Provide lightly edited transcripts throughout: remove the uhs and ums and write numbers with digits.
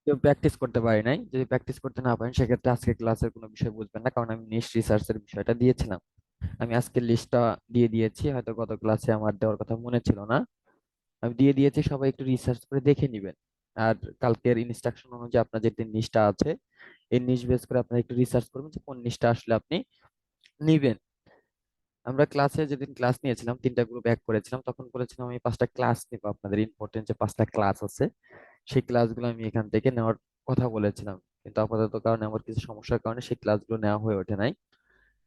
কেউ প্র্যাকটিস করতে পারি নাই। যদি প্র্যাকটিস করতে না পারেন সেক্ষেত্রে আজকে ক্লাসের কোনো বিষয় বুঝবেন না, কারণ আমি নিশ রিসার্চের বিষয়টা দিয়েছিলাম। আমি আজকে লিস্টটা দিয়ে দিয়েছি, হয়তো গত ক্লাসে আমার দেওয়ার কথা মনে ছিল না। আমি দিয়ে দিয়েছি, সবাই একটু রিসার্চ করে দেখে নিবেন। আর কালকের ইনস্ট্রাকশন অনুযায়ী আপনার যে নিশটা আছে, এই নিশ বেস করে আপনারা একটু রিসার্চ করবেন যে কোন নিশটা আসলে আপনি নিবেন। আমরা ক্লাসে যেদিন ক্লাস নিয়েছিলাম, তিনটা গ্রুপ এক করেছিলাম, তখন বলেছিলাম আমি 5টা ক্লাস নিব, আপনাদের ইম্পর্টেন্ট যে 5টা ক্লাস আছে সেই ক্লাসগুলো আমি এখান থেকে নেওয়ার কথা বলেছিলাম। কিন্তু আপাতত কারণে আমার কিছু সমস্যার কারণে সেই ক্লাসগুলো নেওয়া হয়ে ওঠে নাই।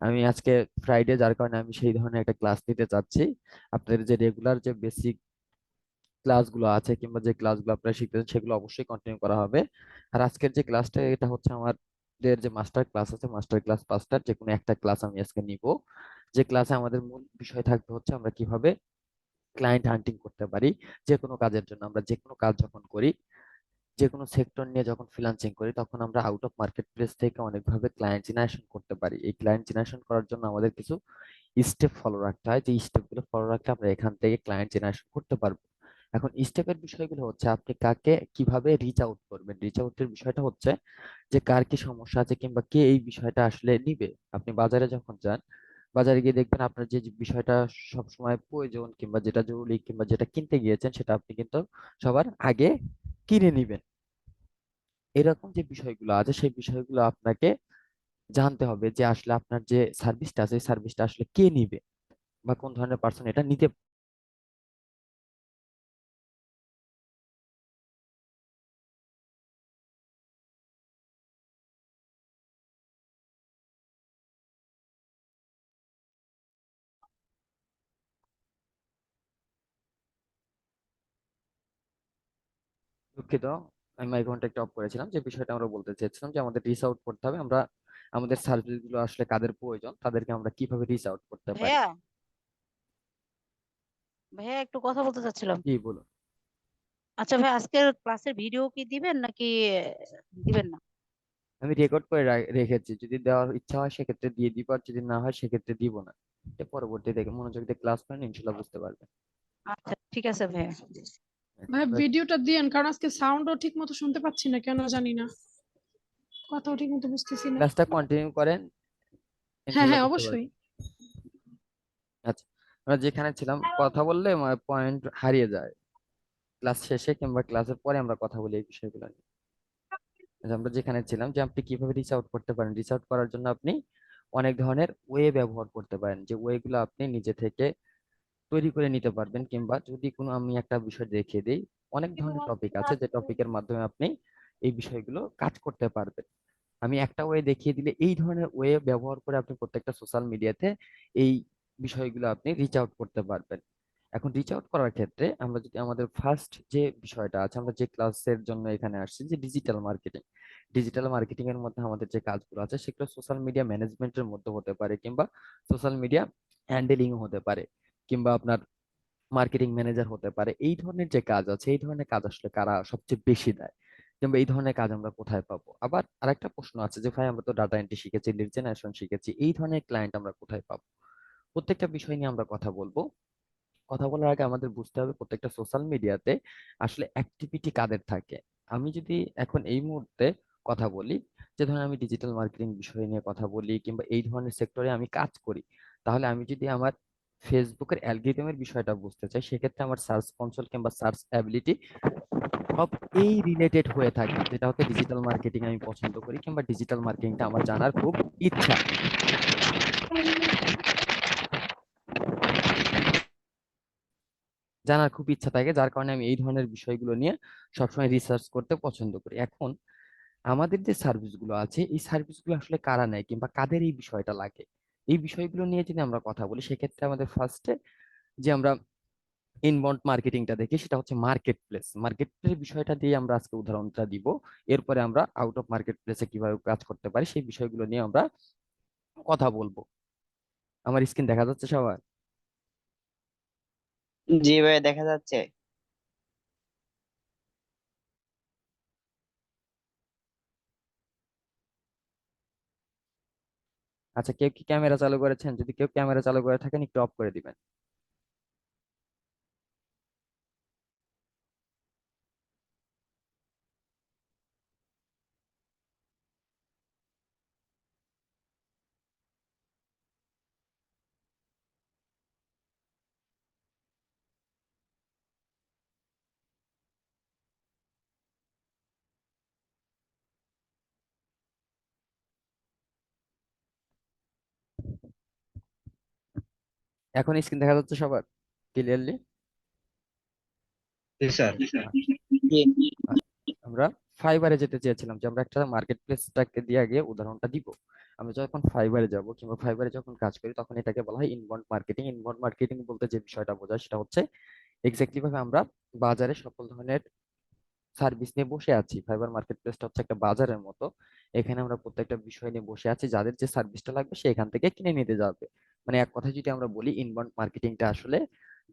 আমি আজকে ফ্রাইডে, যার কারণে আমি সেই ধরনের একটা ক্লাস নিতে চাচ্ছি। আপনাদের যে রেগুলার যে বেসিক ক্লাসগুলো আছে কিংবা যে ক্লাসগুলো আপনারা শিখতেছেন সেগুলো অবশ্যই কন্টিনিউ করা হবে। আর আজকের যে ক্লাসটা, এটা হচ্ছে আমাদের যে মাস্টার ক্লাস আছে, মাস্টার ক্লাস 5টার যে কোনো একটা ক্লাস আমি আজকে নিব। যে ক্লাসে আমাদের মূল বিষয় থাকবে হচ্ছে আমরা কিভাবে ক্লায়েন্ট হান্টিং করতে পারি। যে কোনো কাজের জন্য, আমরা যে কোনো কাজ যখন করি, যে কোনো সেক্টর নিয়ে যখন ফ্রিল্যান্সিং করি, তখন আমরা আউট অফ মার্কেট প্লেস থেকে অনেকভাবে ক্লায়েন্ট জেনারেশন করতে পারি। এই ক্লায়েন্ট জেনারেশন করার জন্য আমাদের কিছু স্টেপ ফলো রাখতে হয়, যে স্টেপগুলো ফলো রাখলে আমরা এখান থেকে ক্লায়েন্ট জেনারেশন করতে পারবো। এখন স্টেপের বিষয়গুলো হচ্ছে আপনি কাকে কিভাবে রিচ আউট করবেন। রিচ আউটের বিষয়টা হচ্ছে যে কার কি সমস্যা আছে কিংবা কে এই বিষয়টা আসলে নিবে। আপনি বাজারে যখন যান, বাজারে গিয়ে দেখবেন আপনার যে যে বিষয়টা সবসময় প্রয়োজন কিংবা যেটা জরুরি কিংবা যেটা কিনতে গিয়েছেন সেটা আপনি কিন্তু সবার আগে কিনে নিবেন। এরকম যে বিষয়গুলো আছে সেই বিষয়গুলো আপনাকে জানতে হবে যে আসলে আপনার যে সার্ভিসটা আছে এই সার্ভিসটা আসলে কে নিবে বা কোন ধরনের পার্সন এটা নিতে। দুঃখিত, আমি মাইক্রোফোনটা একটু অফ করেছিলাম। যে বিষয়টা আমরা বলতে চাইছিলাম যে আমাদের রিচ আউট করতে হবে, আমরা আমাদের সার্ভিস গুলো আসলে কাদের প্রয়োজন তাদেরকে আমরা কিভাবে রিচ আউট করতে পারি। ভাইয়া, ভাইয়া একটু কথা বলতে চাচ্ছিলাম। কি বলুন। আচ্ছা ভাই, আজকের ক্লাসের ভিডিও কি দিবেন নাকি দিবেন না? আমি রেকর্ড করে রেখেছি, যদি দেওয়ার ইচ্ছা হয় সেক্ষেত্রে দিয়ে দিব, আর যদি না হয় সেক্ষেত্রে দিব না। এটা পরবর্তী দেখে মনোযোগ দিয়ে ক্লাস করেন, ইনশাল্লাহ বুঝতে পারবেন। আচ্ছা ঠিক আছে ভাইয়া। ভাই আমরা ভিডিওটা দিয়েন, কারণ আজকে সাউন্ডও ঠিক মতো শুনতে পাচ্ছি না, কেন জানি না, কথাও ঠিক মতো বুঝতেছি না। ক্লাসটা কন্টিনিউ করেন, হ্যাঁ ইনশাল্লাহ হ্যাঁ, বুঝতে অবশ্যই। পারবেন। আচ্ছা, আমরা যেখানে ছিলাম, কথা বললে পয়েন্ট হারিয়ে যায়। ক্লাস শেষে কিংবা ক্লাসের পরে আমরা কথা বলি এই বিষয়গুলো নিয়ে। আচ্ছা, আমরা যেখানে ছিলাম যে আপনি কিভাবে রিচ আউট করতে পারেন। রিচ আউট করার জন্য আপনি অনেক ধরনের ওয়ে ব্যবহার করতে পারেন, যে ওয়েগুলো আপনি নিজে থেকে তৈরি করে নিতে পারবেন। কিংবা যদি কোনো আমি একটা বিষয় দেখিয়ে দিই, অনেক ধরনের টপিক আছে যে টপিকের মাধ্যমে আপনি এই বিষয়গুলো কাজ করতে পারবেন। আমি একটা ওয়ে দেখিয়ে দিলে এই ধরনের ওয়ে ব্যবহার করে আপনি প্রত্যেকটা সোশ্যাল মিডিয়াতে এই বিষয়গুলো আপনি রিচ আউট করতে পারবেন। এখন রিচ আউট করার ক্ষেত্রে আমরা যদি আমাদের ফার্স্ট যে বিষয়টা আছে, আমরা যে ক্লাসের জন্য এখানে আসছি, যে ডিজিটাল মার্কেটিং। ডিজিটাল মার্কেটিং এর মধ্যে আমাদের যে কাজগুলো আছে সেগুলো সোশ্যাল মিডিয়া ম্যানেজমেন্টের মধ্যে হতে পারে, কিংবা সোশ্যাল মিডিয়া হ্যান্ডেলিং হতে পারে, কিংবা আপনার মার্কেটিং ম্যানেজার হতে পারে। এই ধরনের যে কাজ আছে, এই ধরনের কাজ আসলে কারা সবচেয়ে বেশি দেয় কিংবা এই ধরনের কাজ আমরা কোথায় পাবো। আবার আরেকটা প্রশ্ন আছে যে ভাই আমরা তো ডাটা এন্ট্রি শিখেছি, লিড জেনারেশন শিখেছি, এই ধরনের ক্লায়েন্ট আমরা কোথায় পাবো। প্রত্যেকটা বিষয় নিয়ে আমরা কথা বলবো। কথা বলার আগে আমাদের বুঝতে হবে প্রত্যেকটা সোশ্যাল মিডিয়াতে আসলে অ্যাক্টিভিটি কাদের থাকে। আমি যদি এখন এই মুহূর্তে কথা বলি, যে ধরেন আমি ডিজিটাল মার্কেটিং বিষয় নিয়ে কথা বলি কিংবা এই ধরনের সেক্টরে আমি কাজ করি, তাহলে আমি যদি আমার ফেসবুকের অ্যালগরিদমের বিষয়টা বুঝতে চাই, সেক্ষেত্রে আমার সার্চ কনসোল কিংবা সার্চ অ্যাবিলিটি সব এই রিলেটেড হয়ে থাকে, যেটা হচ্ছে ডিজিটাল মার্কেটিং আমি পছন্দ করি কিংবা ডিজিটাল মার্কেটিংটা আমার জানার খুব ইচ্ছা। জানার খুব ইচ্ছা থাকে, যার কারণে আমি এই ধরনের বিষয়গুলো নিয়ে সবসময় রিসার্চ করতে পছন্দ করি। এখন আমাদের যে সার্ভিসগুলো আছে এই সার্ভিসগুলো আসলে কারা নেয় কিংবা কাদের এই বিষয়টা লাগে, এই বিষয়গুলো নিয়ে যদি আমরা কথা বলি, সেক্ষেত্রে আমাদের ফার্স্টে যে আমরা ইনবাউন্ড মার্কেটিংটা দেখি সেটা হচ্ছে মার্কেট প্লেস। মার্কেট প্লেস বিষয়টা দিয়ে আমরা আজকে উদাহরণটা দিব। এরপরে আমরা আউট অফ মার্কেট প্লেসে কিভাবে কাজ করতে পারি সেই বিষয়গুলো নিয়ে আমরা কথা বলবো। আমার স্ক্রিন দেখা যাচ্ছে সবার? জি ভাই, দেখা যাচ্ছে। আচ্ছা, কেউ কি ক্যামেরা চালু করেছেন? যদি কেউ ক্যামেরা চালু করে থাকেন একটু অফ করে দিবেন। এখন স্ক্রিন দেখা যাচ্ছে সবার ক্লিয়ারলি? জি স্যার। আমরা ফাইবারে যেতে চেয়েছিলাম, যে আমরা একটা মার্কেট প্লেসটাকে দিয়ে আগে উদাহরণটা দিব। আমরা যখন ফাইবারে যাব কিংবা ফাইবারে যখন কাজ করি তখন এটাকে বলা হয় ইনবাউন্ড মার্কেটিং। ইনবাউন্ড মার্কেটিং বলতে যে বিষয়টা বোঝায় সেটা হচ্ছে এক্স্যাক্টলি ভাবে আমরা বাজারে সকল ধরনের সার্ভিস নিয়ে বসে আছি। ফাইবার মার্কেট প্লেসটা হচ্ছে একটা বাজারের মতো। এখানে আমরা প্রত্যেকটা বিষয় নিয়ে বসে আছি, যাদের যে সার্ভিসটা লাগবে সে এখান থেকে কিনে নিতে যাবে। মানে এক কথায় যদি আমরা বলি, ইনবাউন্ড মার্কেটিংটা আসলে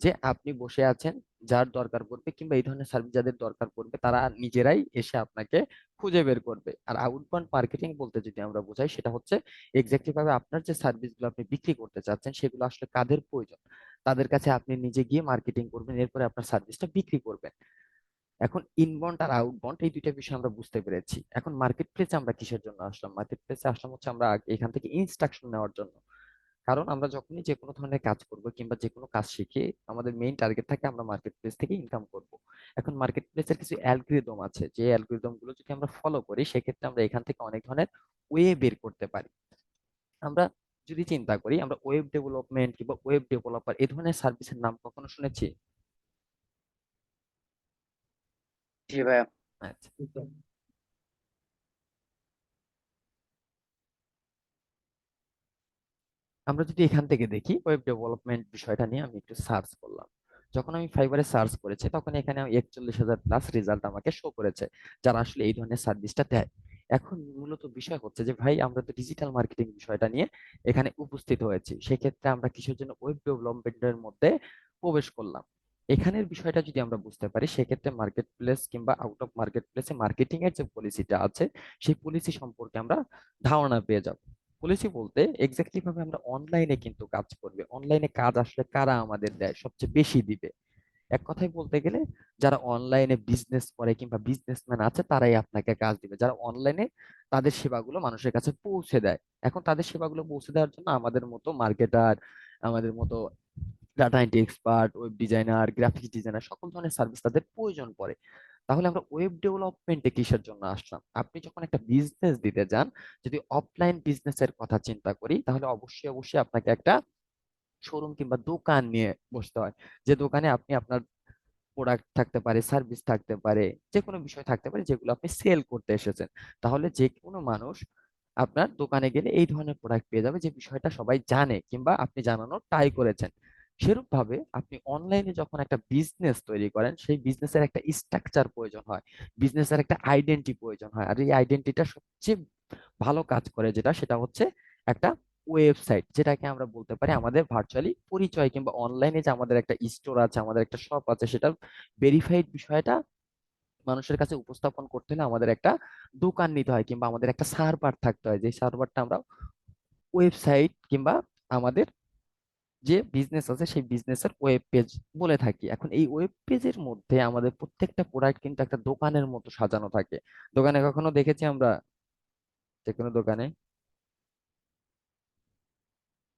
যে আপনি বসে আছেন, যার দরকার পড়বে কিংবা এই ধরনের সার্ভিস যাদের দরকার পড়বে তারা নিজেরাই এসে আপনাকে খুঁজে বের করবে। আর আউটবাউন্ড মার্কেটিং বলতে যদি আমরা বোঝাই, সেটা হচ্ছে এক্স্যাক্টলি ভাবে আপনার যে সার্ভিসগুলো আপনি বিক্রি করতে চাচ্ছেন সেগুলো আসলে কাদের প্রয়োজন, তাদের কাছে আপনি নিজে গিয়ে মার্কেটিং করবেন, এরপরে আপনার সার্ভিসটা বিক্রি করবেন। এখন ইনবাউন্ড আর আউটবাউন্ড এই দুইটা বিষয় আমরা বুঝতে পেরেছি। এখন মার্কেট প্লেসে আমরা কিসের জন্য আসলাম? মার্কেট প্লেসে আসলাম হচ্ছে আমরা এখান থেকে ইনস্ট্রাকশন নেওয়ার জন্য। কারণ আমরা যখনই যে কোনো ধরনের কাজ করব কিংবা যে কোনো কাজ শিখে আমাদের মেইন টার্গেট থাকে আমরা মার্কেট প্লেস থেকে ইনকাম করব। এখন মার্কেট প্লেসের কিছু অ্যালগরিদম আছে, যে অ্যালগরিদম গুলো যদি আমরা ফলো করি সেক্ষেত্রে আমরা এখান থেকে অনেক ধরনের ওয়ে বের করতে পারি। আমরা যদি চিন্তা করি, আমরা ওয়েব ডেভেলপমেন্ট কিংবা ওয়েব ডেভেলপার এই ধরনের সার্ভিসের নাম কখনো শুনেছি? জি ভাইয়া। আচ্ছা, আমরা যদি এখান থেকে দেখি ওয়েব ডেভেলপমেন্ট বিষয়টা নিয়ে আমি একটু সার্চ করলাম। যখন আমি ফাইবারে সার্চ করেছি তখন এখানে 41,000 প্লাস রেজাল্ট আমাকে শো করেছে, যারা আসলে এই ধরনের সার্ভিসটা দেয়। এখন মূলত বিষয় হচ্ছে যে ভাই, আমরা তো ডিজিটাল মার্কেটিং বিষয়টা নিয়ে এখানে উপস্থিত হয়েছি, সেক্ষেত্রে আমরা কিসের জন্য ওয়েব ডেভেলপমেন্টের মধ্যে প্রবেশ করলাম। এখানের বিষয়টা যদি আমরা বুঝতে পারি সেক্ষেত্রে মার্কেট প্লেস কিংবা আউট অফ মার্কেট প্লেসে মার্কেটিং এর যে পলিসিটা আছে সেই পলিসি সম্পর্কে আমরা ধারণা পেয়ে যাব। পলিসি বলতে এক্স্যাক্টলি ভাবে আমরা অনলাইনে কিন্তু কাজ করবে, অনলাইনে কাজ আসলে কারা আমাদের দেয়, সবচেয়ে বেশি দিবে। এক কথায় বলতে গেলে যারা অনলাইনে বিজনেস করে কিংবা বিজনেসম্যান আছে তারাই আপনাকে কাজ দিবে, যারা অনলাইনে তাদের সেবাগুলো মানুষের কাছে পৌঁছে দেয়। এখন তাদের সেবাগুলো পৌঁছে দেওয়ার জন্য আমাদের মতো মার্কেটার, আমাদের মতো data entry expert, web designer, graphics designer সকল ধরনের সার্ভিস তাদের প্রয়োজন পড়ে। তাহলে আমরা ওয়েব ডেভেলপমেন্টে কিসের জন্য আসলাম? আপনি যখন একটা বিজনেস দিতে যান, যদি অফলাইন বিজনেসের কথা চিন্তা করি তাহলে অবশ্যই অবশ্যই আপনাকে একটা শোরুম কিংবা দোকান নিয়ে বসতে হয়, যে দোকানে আপনি আপনার প্রোডাক্ট থাকতে পারে, সার্ভিস থাকতে পারে, যে কোনো বিষয় থাকতে পারে যেগুলো আপনি সেল করতে এসেছেন। তাহলে যে কোনো মানুষ আপনার দোকানে গেলে এই ধরনের প্রোডাক্ট পেয়ে যাবে, যে বিষয়টা সবাই জানে কিংবা আপনি জানানোর ট্রাই করেছেন। সেরূপ ভাবে আপনি অনলাইনে যখন একটা বিজনেস তৈরি করেন সেই বিজনেসের একটা স্ট্রাকচার প্রয়োজন হয়, বিজনেসের একটা আইডেন্টি প্রয়োজন হয়। আর এই আইডেন্টিটা সবচেয়ে ভালো কাজ করে যেটা, সেটা হচ্ছে একটা ওয়েবসাইট, যেটাকে আমরা বলতে পারি আমাদের ভার্চুয়ালি পরিচয়, কিংবা অনলাইনে যে আমাদের একটা স্টোর আছে, আমাদের একটা শপ আছে, সেটার ভেরিফাইড বিষয়টা মানুষের কাছে উপস্থাপন করতে হলে আমাদের একটা দোকান নিতে হয় কিংবা আমাদের একটা সার্ভার থাকতে হয়, যে সার্ভারটা আমরা ওয়েবসাইট কিংবা আমাদের যে বিজনেস আছে সেই বিজনেসের ওয়েব পেজ বলে থাকি। এখন এই ওয়েব পেজের মধ্যে আমাদের প্রত্যেকটা প্রোডাক্ট কিন্তু একটা দোকানের মতো সাজানো থাকে। দোকানে কখনো দেখেছি আমরা, যে কোনো দোকানে জি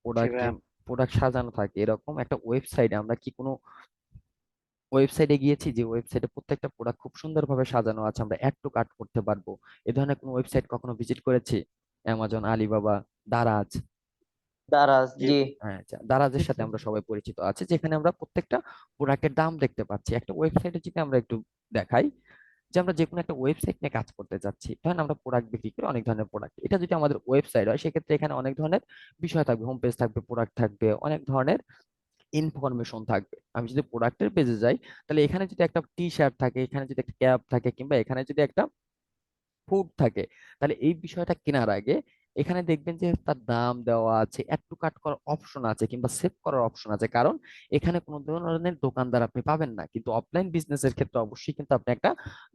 প্রোডাক্ট ভাইয়া। প্রোডাক্ট সাজানো থাকে, এরকম একটা ওয়েবসাইটে আমরা কি কোনো ওয়েবসাইটে গিয়েছি যে ওয়েবসাইটে প্রত্যেকটা প্রোডাক্ট খুব সুন্দরভাবে সাজানো আছে, আমরা অ্যাড টু কার্ট করতে পারবো? এ ধরনের কোনো ওয়েবসাইট কখনো ভিজিট করেছি? Amazon, Alibaba, Daraz. দারাজ, জি। হ্যাঁ, আচ্ছা, দারাজের সাথে আমরা সবাই পরিচিত আছি, যেখানে আমরা প্রত্যেকটা প্রোডাক্টের দাম দেখতে পাচ্ছি। একটা ওয়েবসাইটে যদি আমরা একটু দেখাই, যে আমরা যে কোনো একটা ওয়েবসাইট নিয়ে কাজ করতে চাচ্ছি, ধরেন আমরা প্রোডাক্ট বিক্রি করি অনেক ধরনের প্রোডাক্ট, এটা যদি আমাদের ওয়েবসাইট হয় সেক্ষেত্রে এখানে অনেক ধরনের বিষয় থাকবে, হোম পেজ থাকবে, প্রোডাক্ট থাকবে, অনেক ধরনের ইনফরমেশন থাকবে। আমি যদি প্রোডাক্টের পেজে যাই তাহলে এখানে যদি একটা টি শার্ট থাকে, এখানে যদি একটা ক্যাপ থাকে, কিংবা এখানে যদি একটা ফুড থাকে, তাহলে এই বিষয়টা কেনার আগে এখানে দেখবেন যে তার দাম দেওয়া আছে, অ্যাড টু কার্ট করার অপশন আছে কিংবা সেভ করার অপশন আছে। কারণ এখানে কোনো ধরনের দোকানদার আপনি পাবেন না, কিন্তু অফলাইন বিজনেসের ক্ষেত্রে অবশ্যই কিন্তু আপনি একটা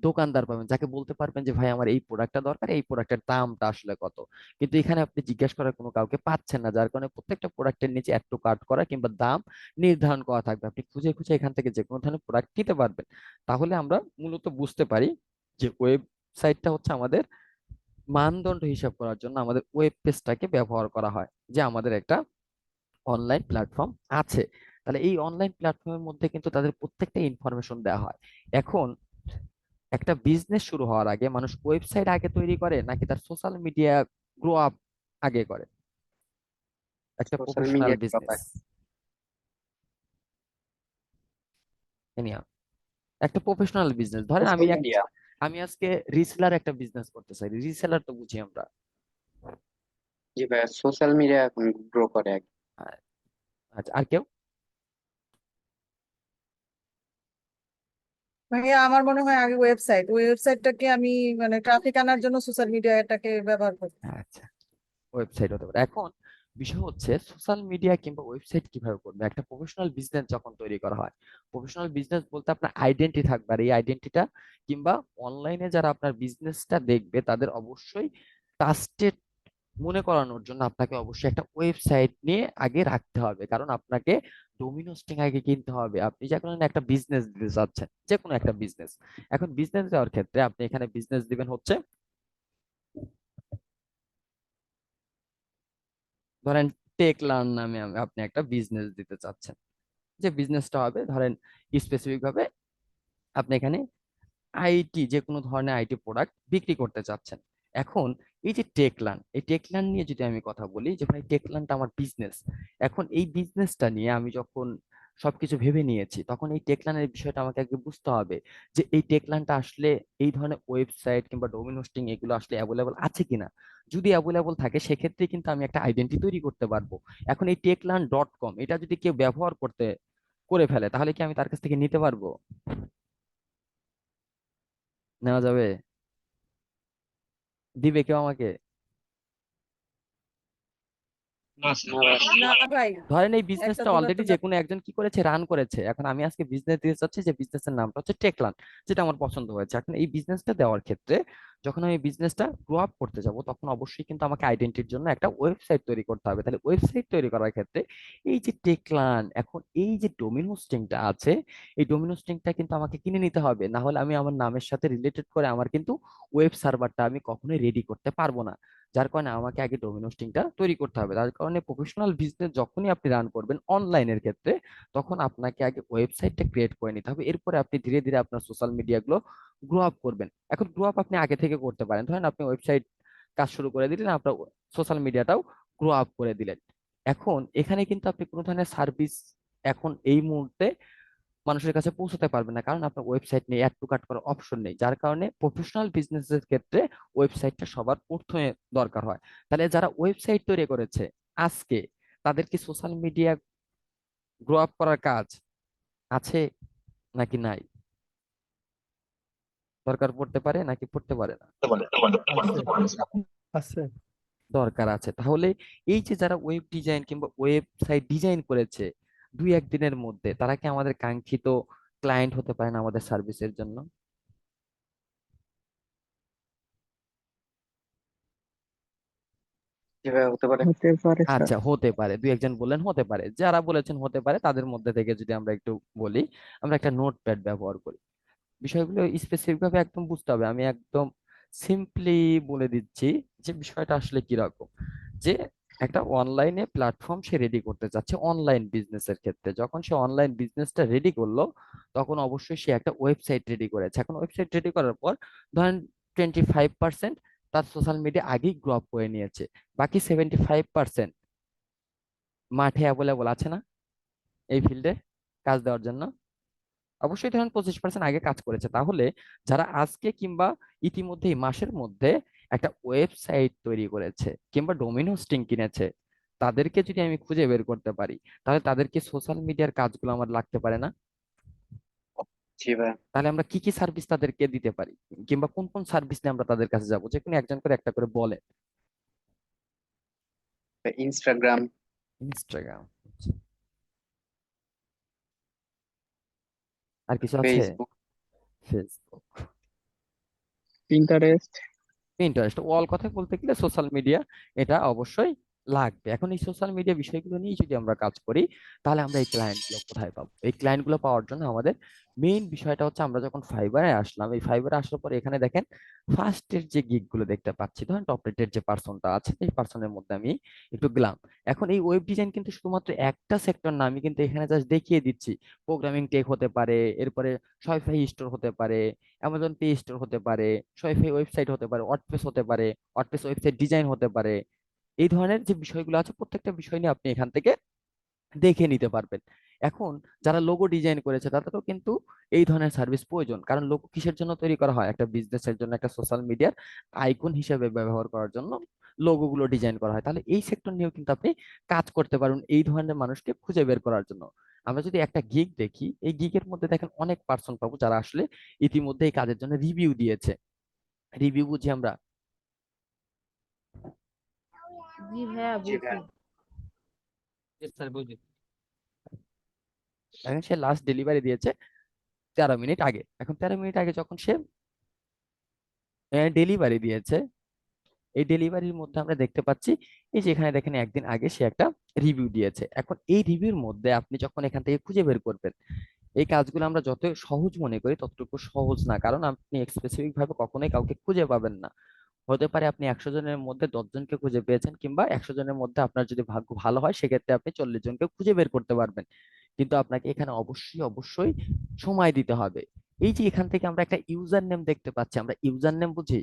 দোকানদার পাবেন, যাকে বলতে পারবেন যে ভাই আমার এই প্রোডাক্টটা দরকার, এই প্রোডাক্টের দামটা আসলে কত। কিন্তু এখানে আপনি জিজ্ঞেস করার কোনো কাউকে পাচ্ছেন না, যার কারণে প্রত্যেকটা প্রোডাক্টের নিচে অ্যাড টু কার্ট করা কিংবা দাম নির্ধারণ করা থাকবে, আপনি খুঁজে খুঁজে এখান থেকে যে কোনো ধরনের প্রোডাক্ট নিতে পারবেন। তাহলে আমরা মূলত বুঝতে পারি যে ওয়েবসাইটটা হচ্ছে আমাদের মানদণ্ড হিসাব করার জন্য আমাদের ওয়েব পেজটাকে ব্যবহার করা হয়, যে আমাদের একটা অনলাইন প্ল্যাটফর্ম আছে। তাহলে এই অনলাইন প্ল্যাটফর্মের মধ্যে কিন্তু তাদের প্রত্যেকটা ইনফরমেশন দেওয়া হয়। এখন একটা বিজনেস শুরু হওয়ার আগে মানুষ ওয়েবসাইট আগে তৈরি করে নাকি তার সোশ্যাল মিডিয়া গ্রো আপ আগে করে? একটা সোশ্যাল প্রফেশনাল মিডিয়া বিজনেস, এনিয়া একটা প্রফেশনাল বিজনেস ধরেন সোশ্যাল মিডিয়া। আমি আজকে রিসেলার একটা বিজনেস করতে চাই, রিসেলার তো বুঝি আমরা। জি ভাইয়া, সোশ্যাল মিডিয়া এখন গ্রো করে আর কি। আ- আচ্ছা, আর কেউ? ভাইয়া আমার মনে হয় আগে ওয়েবসাইটটাকে আমি মানে ট্রাফিক আনার জন্য সোশ্যাল মিডিয়াটাকে ব্যবহার করি। আচ্ছা, ওয়েবসাইট হতে পারে। এখন বিষয় হচ্ছে সোশ্যাল মিডিয়া কিংবা ওয়েবসাইট কিভাবে করবে একটা প্রফেশনাল বিজনেস যখন তৈরি করা হয়। প্রফেশনাল বিজনেস বলতে আপনার আইডেন্টি থাকবে, আর এই আইডেন্টিটা কিংবা অনলাইনে যারা আপনার বিজনেসটা দেখবে তাদের অবশ্যই ট্রাস্টেড মনে করানোর জন্য আপনাকে অবশ্যই একটা ওয়েবসাইট নিয়ে আগে রাখতে হবে, কারণ আপনাকে ডোমিন হোস্টিং আগে কিনতে হবে। আপনি যে কোনো একটা বিজনেস দিতে চাচ্ছেন, যে কোনো একটা বিজনেস, এখন বিজনেস দেওয়ার ক্ষেত্রে আপনি এখানে বিজনেস দিবেন হচ্ছে, ধরেন টেক লার্ন নামে আপনি একটা বিজনেস দিতে চাচ্ছেন। যে বিজনেসটা হবে ধরেন স্পেসিফিক ভাবে আপনি এখানে আইটি, যে কোনো ধরনের আইটি প্রোডাক্ট বিক্রি করতে চাচ্ছেন। এখন এই যে টেকলান, এই টেকলান নিয়ে যদি আমি কথা বলি যে ভাই টেকলানটা আমার বিজনেস, এখন এই বিজনেসটা নিয়ে আমি যখন সবকিছু ভেবে নিয়েছি তখন এই টেকলানের বিষয়টা আমাকে আগে বুঝতে হবে যে এই টেকলানটা আসলে এই ধরনের ওয়েবসাইট কিংবা ডোমেন হোস্টিং এগুলো আসলে অ্যাভেলেবল আছে কিনা। যদি অ্যাভেলেবল থাকে সেক্ষেত্রে কিন্তু আমি একটা আইডেন্টি তৈরি করতে পারবো। এখন এই টেকলান.com এটা যদি কেউ ব্যবহার করে ফেলে তাহলে কি আমি তার কাছ থেকে নিতে পারবো? নেওয়া যাবে? দিবে কেউ আমাকে? না ভাইয়া। না ভাই, ধরেন এই একটা বিজনেসটা দিবার অলরেডি তো যে কোনো একজন কি করেছে, রান করেছে। এখন আমি আজকে বিজনেস দিতে চাচ্ছি যে বিজনেসের নামটা হচ্ছে টেকলান, যেটা আমার পছন্দ হয়েছে। এখন এই বিজনেসটা দেওয়ার ক্ষেত্রে যখন আমি বিজনেসটা গ্রো আপ করতে যাব তখন অবশ্যই কিন্তু আমাকে আইডেন্টিটির জন্য একটা ওয়েবসাইট তৈরি করতে হবে। তাহলে ওয়েবসাইট তৈরি করার ক্ষেত্রে এই যে টেকলান, এখন এই যে ডোমেন হোস্টিংটা আছে, এই ডোমেন হোস্টিংটা কিন্তু আমাকে কিনে নিতে হবে, না হলে আমি আমার নামের সাথে রিলেটেড করে আমার কিন্তু ওয়েব সার্ভারটা আমি কখনোই রেডি করতে পারবো না। যার কারণে আমাকে আগে ডোমেন হোস্টিংটা তৈরি করতে হবে। তার কারণে প্রফেশনাল বিজনেস যখনই আপনি রান করবেন অনলাইনের ক্ষেত্রে তখন আপনাকে আগে ওয়েবসাইটটা ক্রিয়েট করে নিতে হবে, এরপরে আপনি ধীরে ধীরে আপনার সোশ্যাল মিডিয়া গুলো গ্রো আপ করবেন। এখন গ্রো আপ আপনি আগে থেকে করতে পারেন, ধরেন আপনি ওয়েবসাইট কাজ শুরু করে দিলেন, আপনার সোশ্যাল মিডিয়াটাও গ্রো আপ করে দিলেন। এখন এখানে কিন্তু আপনি কোনো ধরনের সার্ভিস এখন এই মুহূর্তে মানুষের কাছে পৌঁছাতে পারবে না, কারণ আপনার ওয়েবসাইট নেই, অ্যাড টু কার্ট করার অপশন নেই। যার কারণে প্রফেশনাল বিজনেসের ক্ষেত্রে ওয়েবসাইটটা সবার প্রথমে দরকার হয়। তাহলে যারা ওয়েবসাইট তৈরি করেছে আজকে, তাদের কি সোশ্যাল মিডিয়া গ্রো আপ করার কাজ আছে নাকি নাই? দরকার পড়তে পারে নাকি পড়তে পারে না? আছে। দরকার আছে। তাহলে এই যে যারা ওয়েব ডিজাইন কিংবা ওয়েবসাইট ডিজাইন করেছে 2-1 দিনের মধ্যে, তারা কি আমাদের কাঙ্ক্ষিত ক্লায়েন্ট হতে পারে না আমাদের সার্ভিসের জন্য? জি ভাইয়া, হতে পারে। হতে পারে স্যার। আচ্ছা, হতে পারে। 2-1 জন বললেন হতে পারে, যারা বলেছেন হতে পারে তাদের মধ্যে থেকে যদি আমরা একটু বলি, আমরা একটা নোটপ্যাড ব্যবহার করি। বিষয়গুলো স্পেসিফিক ভাবে একদম বুঝতে হবে। আমি একদম সিম্পলি বলে দিচ্ছি যে বিষয়টা আসলে কি রকম। যে একটা অনলাইনে প্ল্যাটফর্ম সে রেডি করতে চাচ্ছে অনলাইন বিজনেসের ক্ষেত্রে, যখন সে অনলাইন বিজনেসটা রেডি করলো তখন অবশ্যই সে একটা ওয়েবসাইট রেডি করেছে। এখন ওয়েবসাইট রেডি করার পর ধরেন 25% তার সোশ্যাল মিডিয়া আগেই গ্রো আপ করে নিয়েছে, বাকি 75% মাঠে অ্যাভেলেবল আছে না এই ফিল্ডে কাজ দেওয়ার জন্য? অবশ্যই ধরেন 25% আগে কাজ করেছে। তাহলে যারা আজকে কিংবা ইতিমধ্যে এই মাসের মধ্যে একটা ওয়েবসাইট তৈরি করেছে কিংবা ডোমেন হোস্টিং কিনেছে, তাদেরকে যদি আমি খুঁজে বের করতে পারি তাহলে তাদেরকে সোশ্যাল মিডিয়ার কাজগুলো আমার লাগতে পারে না? জি ভাইয়া। তাহলে আমরা কি কি সার্ভিস তাদেরকে দিতে পারি কিংবা কোন কোন সার্ভিস নিয়ে আমরা তাদের কাছে যাবো, যে কোনো একজন করে একটা করে বলে। ইনস্টাগ্রাম, ইনস্টাগ্রাম, আর কিছু আছে? Facebook. Facebook, Pinterest. Interest, all কথা বলতে গেলে সোশ্যাল মিডিয়া এটা অবশ্যই লাগবে। এখন এই সোশ্যাল মিডিয়া বিষয়গুলো নিয়ে যদি আমরা কাজ করি তাহলে আমরা এই ক্লায়েন্ট গুলো কোথায় পাবো? এই ক্লায়েন্ট গুলো পাওয়ার জন্য আমাদের মেইন বিষয়টা হচ্ছে, আমরা যখন ফাইবারে আসলাম, এই ফাইবারে আসার পরে এখানে দেখেন ফার্স্টের যে গিগ গুলো দেখতে পাচ্ছি, ধরেন টপ রেটেড যে পার্সনটা আছে এই পার্সনের মধ্যে আমি একটু গেলাম। এখন এই ওয়েব ডিজাইন কিন্তু শুধুমাত্র একটা সেক্টর না, আমি কিন্তু এখানে জাস্ট দেখিয়ে দিচ্ছি প্রোগ্রামিং টেক হতে পারে, এরপরে শপিফাই স্টোর হতে পারে, অ্যামাজন পে স্টোর হতে পারে, শপিফাই ওয়েবসাইট হতে পারে, ওয়ার্ডপ্রেস হতে পারে, ওয়ার্ডপ্রেস ওয়েবসাইট ডিজাইন হতে পারে। এই ধরনের যে বিষয়গুলো আছে প্রত্যেকটা বিষয় নিয়ে আপনি এখান থেকে দেখে নিতে পারবেন। এখন যারা লোগো ডিজাইন করেছে তাদেরও কিন্তু এই ধরনের সার্ভিস প্রয়োজন, কারণ লোগো কিসের জন্য তৈরি করা হয়? একটা বিজনেসের জন্য, একটা সোশ্যাল মিডিয়ার আইকন হিসেবে ব্যবহার করার জন্য লোগো গুলো ডিজাইন করা হয়। তাহলে এই সেক্টর নিয়েও কিন্তু আপনি কাজ করতে পারুন এই ধরনের মানুষকে খুঁজে বের করার জন্য। আমরা যদি একটা গিগ দেখি, এই গিগের মধ্যে দেখেন অনেক পার্সন পাবো যারা আসলে ইতিমধ্যে এই কাজের জন্য রিভিউ দিয়েছে। রিভিউ বুঝি আমরা? জি ভাইয়া জি ভাইয়া। বুঝছি। দেখেন সে লাস্ট ডেলিভারি দিয়েছে 13 মিনিট আগে। এখন 13 মিনিট আগে যখন সে ডেলিভারি দিয়েছে, এই ডেলিভারির মধ্যে আমরা দেখতে পাচ্ছি এই যে এখানে দেখেন একদিন আগে সে একটা রিভিউ দিয়েছে। এখন এই রিভিউর মধ্যে আপনি যখন এখান থেকে খুঁজে বের করবেন, এই কাজগুলো আমরা যত সহজ মনে করি ততটুকু সহজ না, কারণ আপনি স্পেসিফিক ভাবে কখনোই কাউকে খুঁজে পাবেন না। হতে পারে আপনি 100 জনের মধ্যে 10 জনকে খুঁজে পেয়েছেন, কিংবা 100 জনের মধ্যে আপনার যদি ভাগ্য ভালো হয় সেক্ষেত্রে আপনি 40 জনকে খুঁজে বের করতে পারবেন। কিন্তু আপনাকে এখানে অবশ্যই অবশ্যই সময় দিতে হবে। এই যে এখান থেকে আমরা একটা ইউজার নেম দেখতে পাচ্ছি, আমরা ইউজার নেম বুঝি?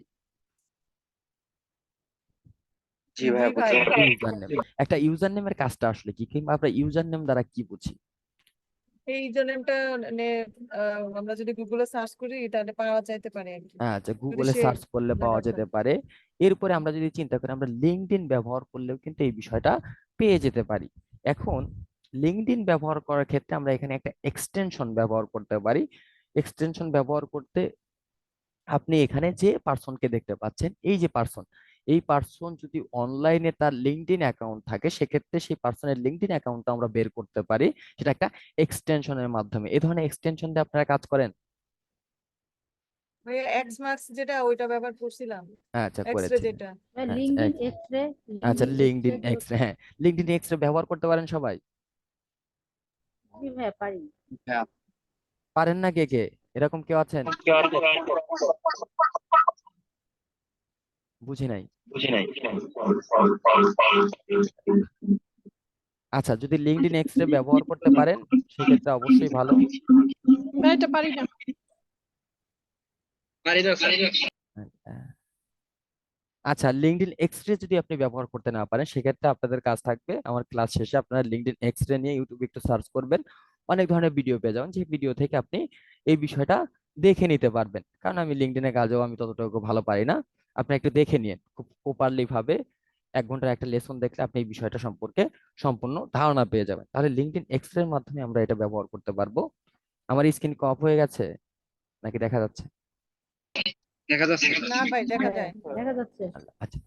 জি ভাইয়া জি ভাই। বুঝছি। ইউজার নেম, একটা ইউজার নেমের কাজটা আসলে কি, কিংবা আমরা ইউজার নেম দ্বারা কি বুঝি? এই ইউজারনেমটা মানে আমরা যদি গুগলে সার্চ করি তাহলে পাওয়া যাইতে পারে আর কি, আচ্ছা, যদি গুগলে সে সার্চ করলে পাওয়া ব্যবহার যেতে করে। পারে। এরপরে আমরা যদি চিন্তা করি, আমরা লিঙ্কডইন ব্যবহার করলেও কিন্তু এই বিষয়টা পেয়ে যেতে পারি। এখন লিঙ্কডইন ব্যবহার করার ক্ষেত্রে আমরা এখানে একটা এক্সটেনশন ব্যবহার করতে পারি। এক্সটেনশন ব্যবহার করতে আপনি এখানে যে পার্সনকে দেখতে পাচ্ছেন, এই যে পার্সন, এই পার্সন যদি অনলাইনে তার লিঙ্কডইন অ্যাকাউন্ট থাকে সেক্ষেত্রে সেই পার্সনের লিঙ্কডইন অ্যাকাউন্টটা আমরা বের করতে পারি, সেটা একটা এক্সটেনশনের মাধ্যমে। এই ধরনের এক্সটেনশন দিয়ে আপনারা কাজ করেন? ভাই এক্স মার্কস যেটা ওইটা ব্যবহার করছিলাম, আচ্ছা, এক্সরে করেছি। যেটা। আচ্ছা, লিঙ্কডইন এক্সরে আচ্ছা, লিঙ্কডইন এক্সরে এক্সরে, হ্যাঁ, লিঙ্কডইন এক্সরে ব্যবহার করতে পারেন সবাই? জি ভাইয়া পারি। হ্যাঁ। পারেন না কে কে? এরকম কেউ আছেন? বুঝি নাই। আচ্ছা, যদি লিঙ্কডইন এক্সরে ব্যবহার করতে পারেন সেক্ষেত্রে অবশ্যই ভালো। ভাই এটা পারি না। আচ্ছা, লিঙ্কডইন এক্সরে যদি আপনি ব্যবহার করতে না পারেন সেক্ষেত্রে আপনাদের কাজ থাকবে, আমার ক্লাস শেষে আপনারা লিঙ্কডইন এক্সরে নিয়ে ইউটিউবে একটু সার্চ করবেন, অনেক ধরনের ভিডিও পেয়ে যাবেন, যে ভিডিও থেকে আপনি এই বিষয়টা দেখে নিতে পারবেন। কারণ আমি লিঙ্কডইনের কাজেও আমি ততটুকু ভালো পারি না, আপনি একটু দেখে নিন খুব প্রপারলি ভাবে। 1 ঘন্টার একটা লেসন দেখলে আপনি এই বিষয়টা সম্পর্কে সম্পূর্ণ ধারণা পেয়ে যাবেন। তাহলে লিঙ্কডইন এক্সরে এর মাধ্যমে আমরা এটা ব্যবহার করতে পারবো। আমার স্ক্রিন কি অফ হয়ে গেছে নাকি দেখা যাচ্ছে? দেখা যাচ্ছে। না ভাই দেখা যায়। দেখা যাচ্ছে। আচ্ছা,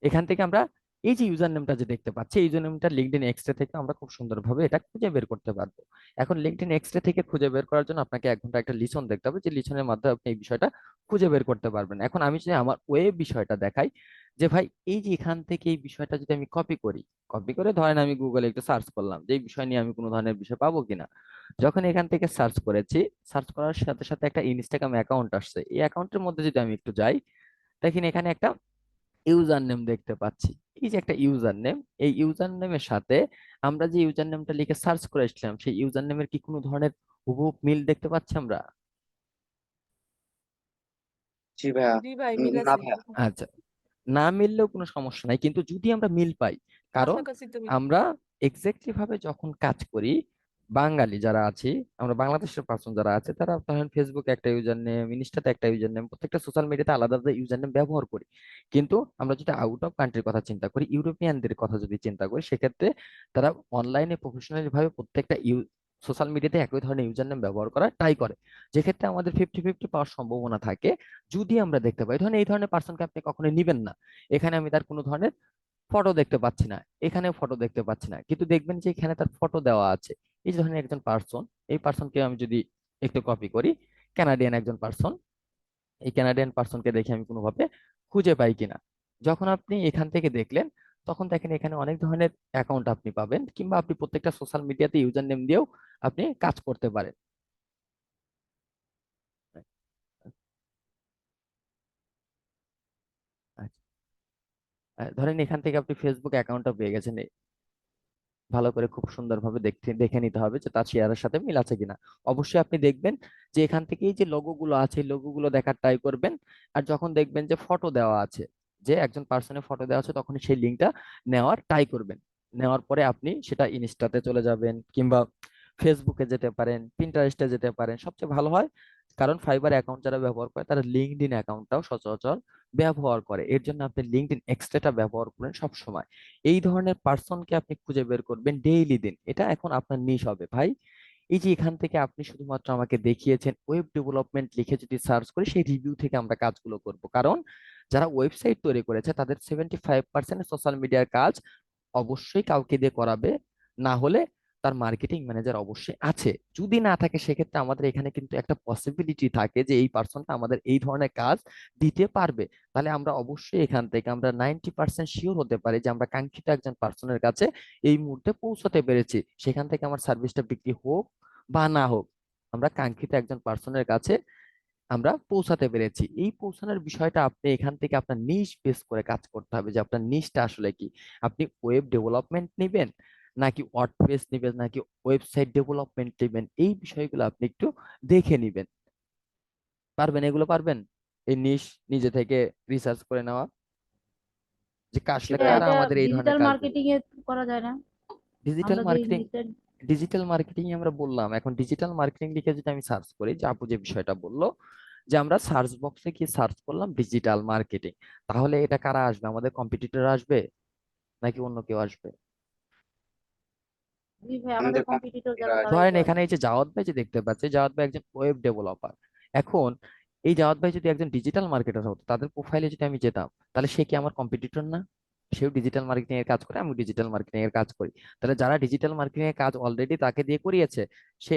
এখান থেকে আমরা এই যে ইউজার নেমটা যে দেখতে পাচ্ছি, এই ইউজার নেমটা লিঙ্কডইন এক্সট্রা থেকে আমরা খুব সুন্দরভাবে এটা খুঁজে বের করতে পারবো। এখন লিঙ্কডইন এক্সট্রা থেকে খুঁজে বের করার জন্য আপনাকে 1 ঘন্টা একটা লিসন দেখতে হবে, যে লিসনের মাধ্যমে আপনি এই বিষয়টা খুঁজে বের করতে পারবেন। এখন আমি যদি আমার ওয়েব বিষয়টা দেখাই, যে ভাই এই যে এখান থেকে এই বিষয়টা যদি আমি কপি করি, কপি করে ধরেন আমি গুগলে একটু সার্চ করলাম যে এই বিষয় নিয়ে আমি কোনো ধরনের বিষয় পাবো কিনা। যখন এখান থেকে সার্চ করেছি, সার্চ করার সাথে সাথে একটা ইনস্টাগ্রাম অ্যাকাউন্ট আসছে, এই অ্যাকাউন্টের মধ্যে যদি আমি একটু যাই, দেখেন এখানে একটা ইউজার নেম দেখতে পাচ্ছি। এই যে একটা ইউজার নেম, এই ইউজার নেমের সাথে আমরা যে ইউজার নেমটা লিখে সার্চ করেছিলাম সেই ইউজার নেমের কি কোনো ধরনের হুবহু মিল দেখতে পাচ্ছি আমরা? জি ভাইয়া। জি ভাই মিল না আছে, ভাইয়া। আচ্ছা, না মিললেও কোনো সমস্যা নাই, কিন্তু যদি আমরা মিল পাই, কারণ কাছাকাছি তো মিল। আমরা এক্স্যাক্টলি ভাবে যখন কাজ করি, বাঙালি যারা আছি, আমরা বাংলাদেশের পার্সন যারা আছে, তারা ধরেন ফেসবুকে একটা ইউজার নেম, ইনস্টাতে একটা ইউজার নেম, প্রত্যেকটা সোশ্যাল মিডিয়াতে আলাদা আলাদা ইউজার নেম ব্যবহার করি। কিন্তু আমরা যদি আউট অফ কান্ট্রির কথা চিন্তা করি, ইউরোপিয়ানদের কথা যদি চিন্তা করি, সেক্ষেত্রে তারা অনলাইনে প্রফেশনালি ভাবে প্রত্যেকটা সোশ্যাল মিডিয়াতে একই ধরনের ইউজার নেম ব্যবহার করা ট্রাই করে, যেক্ষেত্রে আমাদের 50-50 পাওয়ার সম্ভাবনা থাকে। যদি আমরা দেখতে পাই, ধরেন এই ধরনের পার্সনকে আপনি কখনোই নিবেন না, এখানে আমি তার কোনো ধরনের ফটো দেখতে পাচ্ছি না, এখানে ফটো দেখতে পাচ্ছি না, কিন্তু দেখবেন যে এখানে তার ফটো দেওয়া আছে। এই যে ধরেন একজন পার্সন, এই পার্সনকে আমি যদি একটু কপি করি, কানাডিয়ান একজন পার্সন, এই কানাডিয়ান পার্সনকে দেখে আমি কোনোভাবে খুঁজে পাই কিনা। যখন আপনি এখান থেকে দেখলেন, তখন দেখেন এখানে অনেক ধরনের অ্যাকাউন্ট আপনি পাবেন, কিংবা আপনি প্রত্যেকটা সোশ্যাল মিডিয়াতে ইউজার নেম দিয়েও আপনি কাজ করতে পারেন। আচ্ছা, ধরেন এখান থেকে আপনি ফেসবুক অ্যাকাউন্টটা পেয়ে গেছেন, ভালো করে খুব সুন্দরভাবে দেখতে দেখে নিতে হবে যে তার শেয়ারের সাথে মিল আছে কিনা। অবশ্যই আপনি দেখবেন যে এখান থেকে এই যে লোগো গুলো আছে, লোগো গুলো দেখার ট্রাই করবেন। আর যখন দেখবেন যে ফটো দেওয়া আছে, যে একজন পার্সনের ফটো দেওয়া আছে, তখন সেই লিঙ্কটা নেওয়ার ট্রাই করবেন। নেওয়ার পরে আপনি সেটা ইনস্টাতে চলে যাবেন, কিংবা ফেসবুকে যেতে পারেন, পিন্টারেস্টে যেতে পারেন, সবচেয়ে ভালো হয়। কারণ ফাইবার অ্যাকাউন্ট যারা ব্যবহার করে তারা লিঙ্কডইন অ্যাকাউন্টটাও সচরাচর ব্যবহার করে। এর জন্য আপনি লিঙ্কডইন এক্সট্রাটা ব্যবহার করেন সব সময়। এই ধরনের পার্সনকে আপনি খুঁজে বের করবেন ডেইলি দিন, এটা এখন আপনার নিশ হবে ভাই। এই যে এখান থেকে আপনি শুধুমাত্র আমাকে দেখিয়েছেন ওয়েব ডেভেলপমেন্ট লিখে যদি সার্চ করি, সেই রিভিউ থেকে আমরা কাজগুলো করব। কারণ যারা ওয়েবসাইট তৈরি করেছে তাদের 75% সোশ্যাল মিডিয়ার কাজ অবশ্যই কাউকে দিয়ে করাবে, না হলে তার মার্কেটিং ম্যানেজার অবশ্যই আছে। যদি না থাকে সেক্ষেত্রে আমাদের এখানে কিন্তু একটা পসিবিলিটি থাকে যে এই পার্সনটা আমাদের এই ধরনের কাজ দিতে পারবে। তাহলে আমরা অবশ্যই এখান থেকে আমরা 90% শিওর হতে পারি যে আমরা কাঙ্ক্ষিত একজন পার্সনের কাছে এই মুহূর্তে পৌঁছতে পেরেছি। সেখান থেকে আমার সার্ভিসটা বিক্রি হোক বা না হোক, আমরা কাঙ্ক্ষিত একজন পার্সনের কাছে আমরা পৌঁছাতে পেরেছি। এই পৌঁছানোর বিষয়টা আপনি এখান থেকে আপনার নিশ বেস করে কাজ করতে হবে যে আপনার নিশটা আসলে কি। আপনি ওয়েব ডেভেলপমেন্ট নেবেন, নাকি ওয়ার্ডপ্রেস নেবেন, নাকি ওয়েবসাইট ডেভেলপমেন্ট নেবেন, এই বিষয়গুলো আপনি একটু দেখে নিবেন। পারবেন? এগুলো পারবেন? এই নিশ নিজে থেকে রিসার্চ করে নেওয়া যে আসলে ভাইয়া কারা এটা আমাদের এই ধরনের ডিজিটাল কাজ দেবে। মার্কেটিং এ করা যায় না? ডিজিটাল আমরা যে মার্কেটিং, জিনিসটা ডিজিটাল মার্কেটিং আমরা বললাম, এখন ডিজিটাল মার্কেটিং লিখে যদি আমি সার্চ করি, যে আপু যে বিষয়টা বললো যে আমরা সার্চ বক্সে গিয়ে সার্চ করলাম ডিজিটাল মার্কেটিং, তাহলে এটা কারা আসবে? আমাদের কম্পিটিটর আসবে নাকি অন্য কেউ আসবে? জি ভাই, আমাদের আমাদের কম্পিটিটর কম্পিটিটর যারা তারাই ধরেন তো এখানে আসবে। এই যে জাওয়াদ ভাই যে দেখতে পাচ্ছি, জাওয়াদ ভাই একজন ওয়েব ডেভেলপার। এখন এই জাওয়াদ ভাই যদি একজন ডিজিটাল মার্কেটার হতো, তাদের প্রোফাইলে যদি আমি যেতাম, তাহলে সে কি আমার কম্পিটিটর না? সেও ডিজিটাল মার্কেটিং এর কাজ করে, আমি ডিজিটাল মার্কেটিং এর কাজ করি। তাহলে যারা ডিজিটাল মার্কেটিং এর কাজ অলরেডি তাকে দিয়ে করিয়েছে, সে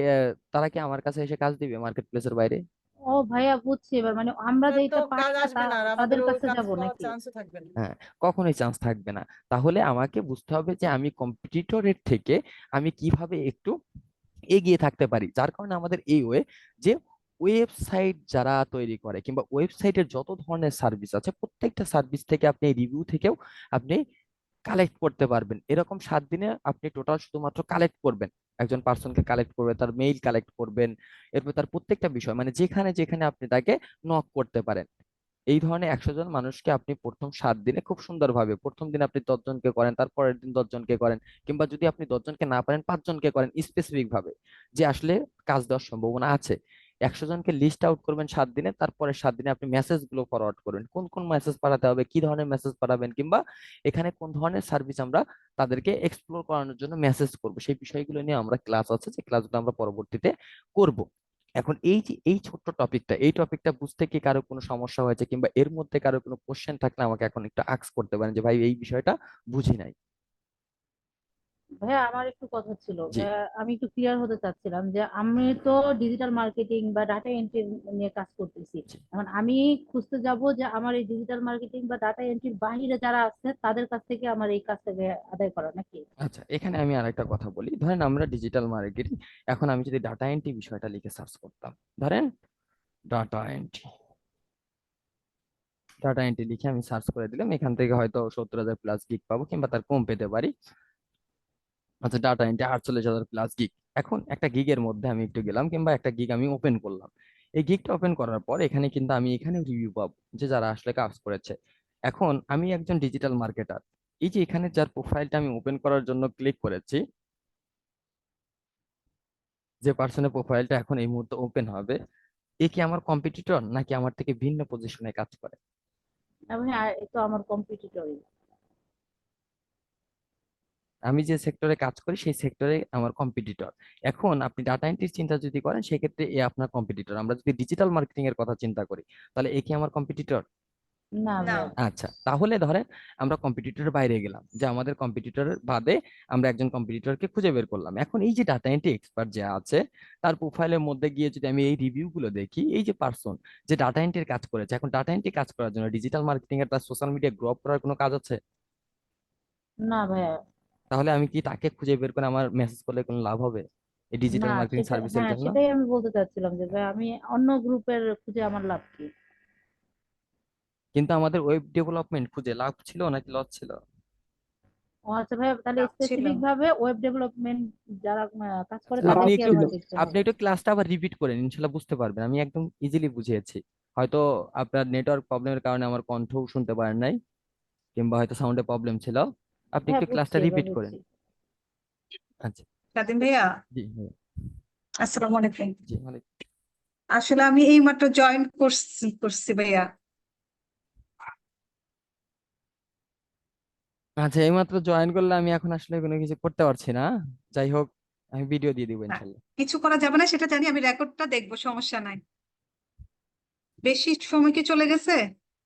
তারা কি আমার কাছে এসে কাজ দিবে মার্কেট প্লেসের বাইরে? ও ভাইয়া, বুঝছি এবার, মানে আমরা আপনার তো যেটা কাজ পারি না আসবে না, আর আমাদের তাদের ওই কাছে কাজ যাব পাওয়ার নাকি? চান্সও থাকবে না। হ্যাঁ, কখনোই চান্স থাকবে না। তাহলে আমাকে বুঝতে হবে যে আমি কম্পিটিটরের থেকে আমি কিভাবে একটু এগিয়ে থাকতে পারি। যার কারণে আমাদের এই যে ওয়েবসাইট যারা তৈরি করে কিংবা ওয়েবসাইটের যত ধরনের সার্ভিস আছে, প্রত্যেকটা সার্ভিস থেকে আপনি রিভিউ থেকেও আপনি কালেক্ট করতে পারবেন। এরকম 7 দিনে আপনি টোটাল শুধুমাত্র কালেক্ট করবেন, একজন পার্সনকে কালেক্ট করবে, তার মেইল কালেক্ট করবেন, এরপর তার প্রত্যেকটা বিষয় মানে যেখানে যেখানে আপনি তাকে নক করতে পারেন। এই ধরনের 100 জন মানুষকে আপনি প্রথম 7 দিনে খুব সুন্দরভাবে, প্রথম দিন আপনি 10 জনকে করেন, তারপরের দিন 10 জনকে করেন, কিংবা যদি আপনি 10 জনকে না পারেন 5 জনকে করেন স্পেসিফিক ভাবে, যে আসলে কাজ দেওয়ার সম্ভাবনা আছে। 100 জনকে লিস্ট আউট করবেন 7 দিনে, তারপরে 7 দিনে আপনি মেসেজ গুলো ফরওয়ার্ড করবেন, কোন কোন মেসেজ পাঠাতে হবে, কি ধরনের মেসেজ পাঠাবেন, কিংবা এখানে কোন ধরনের সার্ভিস আমরা তাদেরকে এক্সপ্লোর করানোর জন্য মেসেজ করব, সেই বিষয়গুলো নিয়ে আমরা ক্লাস আছে, যে ক্লাসগুলো আমরা পরবর্তীতে করব। এখন এই যে এই ছোট্ট টপিকটা, এই টপিকটা বুঝতে কি কারো কোনো সমস্যা হয়েছে, কিংবা এর মধ্যে কারো কোনো কোশ্চেন থাকলে আমাকে এখন একটু আস্ক করতে পারেন যে ভাই এই বিষয়টা বুঝি নাই। ভাইয়া আমার একটু কথা ছিল, জি। ভাইয়া আমি একটু ক্লিয়ার হতে চাচ্ছিলাম যে আমি তো ডিজিটাল মার্কেটিং বা ডাটা এন্ট্রি নিয়ে কাজ করতেছি। জি। এখন আমি খুঁজতে যাব যে আমার এই ডিজিটাল মার্কেটিং বা ডাটা এন্ট্রির বাইরে যারা আছে তাদের কাছ থেকে আমার এই কাজটাকে আদায় করা নাকি? আচ্ছা, এখানে আমি আরেকটা কথা বলি। ধরেন আমরা ডিজিটাল মার্কেটিং, এখন আমি যদি ডাটা এন্ট্রি বিষয়টা লিখে সার্চ করতাম, ধরেন ডাটা এন্ট্রি, ডাটা এন্ট্রি লিখে আমি সার্চ করে দিলাম, এখান থেকে হয়তো 70,000+ গিগ পাবো, কিংবা তার কম পেতে পারি। আচ্ছা, ডাটা এন্ট্রি 48,000+ গিগ। এখন একটা গিগের মধ্যে আমি একটু গেলাম, কিংবা একটা গিগ আমি ওপেন করলাম। এই গিগটা ওপেন করার পর এখানে কিন্তু আমি এখানে রিভিউ পাবো যে যারা আসলে কাজ করেছে। এখন আমি একজন ডিজিটাল মার্কেটার, এই যে এখানে যার প্রোফাইলটা আমি ওপেন করার জন্য ক্লিক করেছি, যে পার্সনের প্রোফাইলটা এখন এই মুহূর্তে ওপেন হবে, এ কি আমার কম্পিটিটর নাকি আমার থেকে ভিন্ন পজিশনে কাজ করে? ভাইয়া এ তো আমার কম্পিটিটরই। আমি যে সেক্টরে কাজ করি সেই সেক্টরে আমার কম্পিটিটর। এখন আপনি ডাটা এন্ট্রির চিন্তা যদি করেন সেক্ষেত্রে এ আপনার কম্পিটিটর। আমরা যদি ডিজিটাল মার্কেটিং এর কথা চিন্তা করি, তাহলে এ কি আমার কম্পিটিটর? না না। ভাইয়া। আচ্ছা, তাহলে ধরেন আমরা কম্পিটিটরের বাইরে গেলাম, যে আমাদের কম্পিটিটরের বাদে আমরা একজন কম্পিটিটরকে খুঁজে বের করলাম। এখন এই যে ডাটা এন্ট্রি এক্সপার্ট যে আছে, তার প্রোফাইলের মধ্যে গিয়ে যদি আমি এই রিভিউ গুলো দেখি, এই যে পার্সন যে ডাটা এন্ট্রির কাজ করেছে, এখন ডাটা এন্ট্রি কাজ করার জন্য ডিজিটাল মার্কেটিং এর তার সোশ্যাল মিডিয়া গ্রো আপ করার কোনো কাজ আছে? না ভাইয়া। তাহলে আমি কি তাকে খুঁজে বের করে আমার মেসেজ করলে কোনো লাভ হবে এই না, ডিজিটাল মার্কেটিং সেটা, সার্ভিসের হ্যাঁ জন্য? সেটাই আমি বলতে চাচ্ছিলাম যে ভাই আমি অন্য গ্রুপের খুঁজে আমার লাভ কি? কিন্তু আমাদের ওয়েব ডেভেলপমেন্ট খুঁজে লাভ ছিল নাকি লস ছিল? ও আচ্ছা ভাই, তাহলে চাপ ছিল। স্পেসিফিক ভাবে ওয়েব ডেভেলপমেন্ট যারা কাজ করে লাভ আপনি তাদেরকে একটু ছিল। আমরা দেখতে আপনি হবে। একটু ক্লাসটা আবার রিপিট করেন, ইনশাল্লাহ বুঝতে পারবেন। আমি একদম ইজিলি বুঝিয়েছি। হয়তো আপনার নেটওয়ার্ক প্রবলেমের কারণে আমার কণ্ঠও শুনতে পারেন নাই, কিংবা হয়তো সাউন্ডে প্রবলেম ছিল। আপনি হ্যাঁ একটু বুঝছি, ক্লাসটা এবার রিপিট করেন। বুঝছি। আচ্ছা। স্বাধীন ভাইয়া, জি হ্যাঁ। আসসালামু আলাইকুম। জি মানে আসলে আমি এই মাত্র জয়েন করছি ভাইয়া। আচ্ছা, এইমাত্র জয়েন করলে আমি এখন আসলে কোনো কিছু করতে পারছি না। যাই হোক, আমি ভিডিও দিয়ে দিব না, ইনশাল্লাহ। কিছু করা যাবে না সেটা জানি, আমি রেকর্ডটা দেখবো, সমস্যা নাই। বেশি সময় কি চলে গেছে?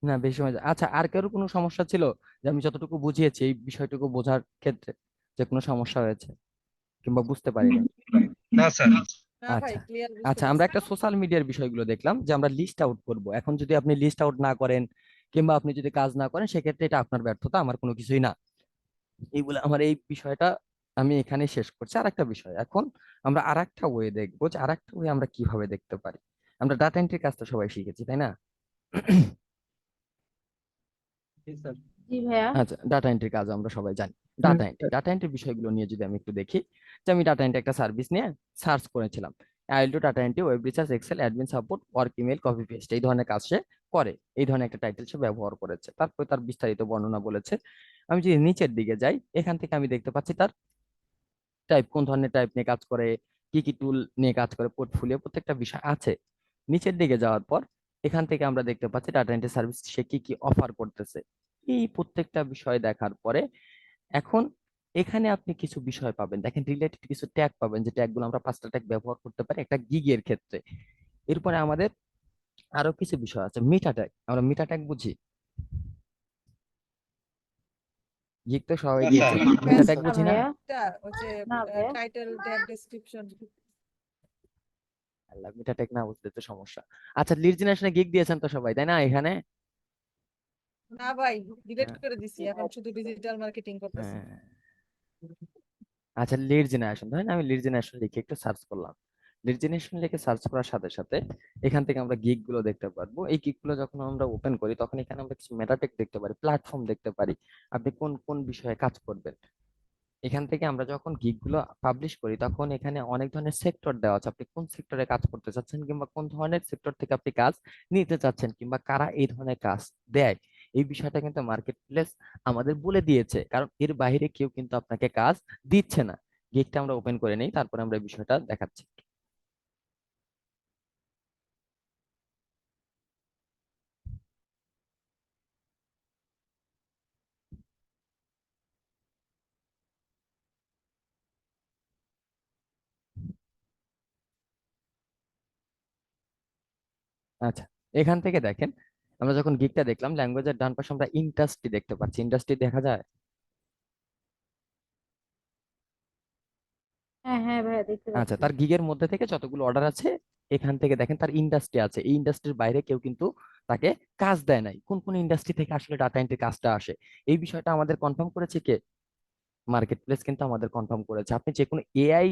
না, বেশি সময় আচ্ছা, আর কারো কোনো সমস্যা ছিল যে আমি যতটুকু বুঝিয়েছি এই বিষয়টুকু বোঝার ক্ষেত্রে যে কোনো সমস্যা হয়েছে কিংবা বুঝতে পারিনি? না ভাই, আচ্ছা ক্লিয়ার বুঝতে আচ্ছা, আমরা পারছি। একটা সোশ্যাল মিডিয়ার বিষয়গুলো দেখলাম যে আমরা লিস্ট আউট করব। এখন যদি আপনি লিস্ট আউট না করেন কিংবা আপনি যদি কাজ না করেন, সেক্ষেত্রে এটা আপনার ব্যর্থতা, আমার কোনো কিছুই না। এই বলে আমার এই বিষয়টা আমি এখানে শেষ করছি। আর একটা বিষয়, এখন আমরা আর একটা ওয়ে দেখবো যে আর একটা ওয়ে আমরা কিভাবে দেখতে পারি। আমরা ডাটা এন্ট্রির কাজটা সবাই শিখেছি, তাই না? জি ভাইয়া। আচ্ছা, ডাটা এন্ট্রির কাজ আমরা সবাই জানি। ডাটা এন্ট্রির বিষয়গুলো নিয়ে যদি আমি একটু দেখি, যে আমি ডাটা এন্ট্রি একটা সার্ভিস নিয়ে সার্চ করেছিলাম, আই টু data entry, web research, Excel, admin support, work, email, copy paste, এই ধরনের কাজ সে করে। এই ধরনের একটা টাইটেল সে ব্যবহার করেছে, তারপরে তার বিস্তারিত বর্ণনা বলেছে। আমি যদি নিচের দিকে যাই, এখান থেকে আমি দেখতে পাচ্ছি তার টাইপ, কোন ধরনের টাইপ নিয়ে কাজ করে, কি কি টুল নিয়ে কাজ করে, পোর্টফোলিও, প্রত্যেকটা বিষয় আছে। নিচের দিকে যাওয়ার পর এখান থেকে আমরা দেখতে পাচ্ছি ডাটা এন্ট্রি সার্ভিস সে কি কি অফার করতেছে। এই প্রত্যেকটা বিষয় দেখার পরে এখন এখানে আপনি কিছু বিষয় পাবেন, দেখেন রিলেটেড কিছু ট্যাগ পাবেন, যে ট্যাগ গুলো আমরা 5টা ট্যাগ ব্যবহার করতে পারি একটা গিগের ক্ষেত্রে। এরপরে আমাদের আরো কিছু বিষয় আছে, মিটা ট্যাগ, আমরা মিটা ট্যাগ বুঝি, গিগ তো সবাই দিয়েছে, হ্যাঁ মিটা ট্যাগ স্যার, না বুঝি না? ভাইয়া। এটা ওই যে না ভাইয়া। Title, tag, description. আল্লাহ, মিটা ট্যাগ না বুঝলে তো সমস্যা। আচ্ছা, লিড জেনারেশনে গিগ দিয়েছেন তো সবাই, তাই না এখানে? না ভাই, ডিলিট হ্যাঁ, করে দিছি, এখন শুধু ডিজিটাল মার্কেটিং করতেছি। হ্যাঁ। আচ্ছা, লিড জেনারেশন, ধরেন আমি লিড জেনারেশন লিখে একটু সার্চ করলাম। লিড জেনারেশন লিখে সার্চ করার সাথে সাথে এখান থেকে আমরা গিগ গুলো দেখতে পারবো। এই গিগ গুলো যখন আমরা ওপেন করি, তখন এখানে আমরা কিছু মেটাটেক দেখতে পারি, প্ল্যাটফর্ম দেখতে পারি, আপনি কোন কোন বিষয়ে কাজ করবেন। এখান থেকে আমরা যখন গিগ গুলো পাবলিশ করি, তখন এখানে অনেক ধরনের সেক্টর দেওয়া আছে, আপনি কোন সেক্টরে কাজ করতে চাচ্ছেন কিংবা কোন ধরনের সেক্টর থেকে আপনি কাজ নিতে চাচ্ছেন কিংবা কারা এই ধরনের কাজ দেয়। এই বিষয়টা কিন্তু মার্কেট প্লেস আমাদের বলে দিয়েছে, কারণ এর বাইরে কেউ কিন্তু আপনাকে কাজ দিচ্ছে না। গিগটা আমরা ওপেন করে নেই, তারপরে আমরা এই বিষয়টা দেখাচ্ছি। আচ্ছা, এখান থেকে দেখেন, আমরা যখন গিগটা দেখলাম, ল্যাঙ্গুয়েজের ডান পাশে আমরা ইন্ডাস্ট্রি দেখতে পাচ্ছি, ইন্ডাস্ট্রি দেখা যায়। হ্যাঁ হ্যাঁ ভাইয়া, দেখতে আচ্ছা, পাচ্ছি। তার গিগের মধ্যে থেকে যতগুলো অর্ডার আছে, এখান থেকে দেখেন তার ইন্ডাস্ট্রি আছে, এই ইন্ডাস্ট্রির বাইরে কেউ কিন্তু তাকে কাজ দেয় নাই। কোন কোন ইন্ডাস্ট্রি থেকে আসলে ডাটা এন্ট্রি কাজটা আসে, এই বিষয়টা আমাদের কনফার্ম করেছে কে? মার্কেট প্লেস কিন্তু আমাদের কনফার্ম করেছে। আপনি যে কোনো এআই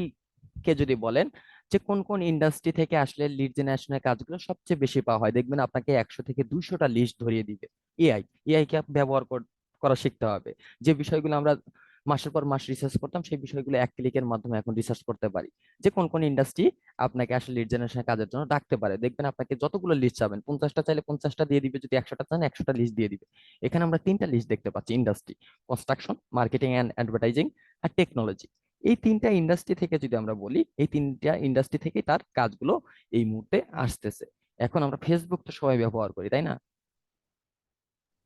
কে যদি বলেন যে কোন কোন ইন্ডাস্ট্রি থেকে আসলে লিড জেনারেশনের কাজগুলো সবচেয়ে বেশি পাওয়া হয়, দেখবেন আপনাকে 100 থেকে 200টা লিস্ট ধরিয়ে দিবে। এআই কে আপনি ব্যবহার করা শিখতে হবে। যে বিষয়গুলো আমরা মাসের পর মাস রিসার্চ করতাম, সেই বিষয়গুলো এক ক্লিকের মাধ্যমে এখন রিসার্চ করতে পারি, যে কোন কোন ইন্ডাস্ট্রি আপনাকে আসলে লিড জেনারেশনের কাজের জন্য ডাকতে পারে। দেখবেন আপনাকে যতগুলো লিস্ট চাবেন, 50টা চাইলে 50টা দিয়ে দিবে, যদি 100টা চান 100টা লিস্ট দিয়ে দিবে। এখানে আমরা 3টা লিস্ট দেখতে পাচ্ছি industry: construction, marketing and advertising, আর টেকনোলজি। এই 3টা ইন্ডাস্ট্রি থেকে যদি আমরা বলি, এই 3টা ইন্ডাস্ট্রি থেকে তার কাজগুলো এই মুহূর্তে আসতেছে। এখন আমরা ফেসবুক তো সবাই ব্যবহার করি, তাই না?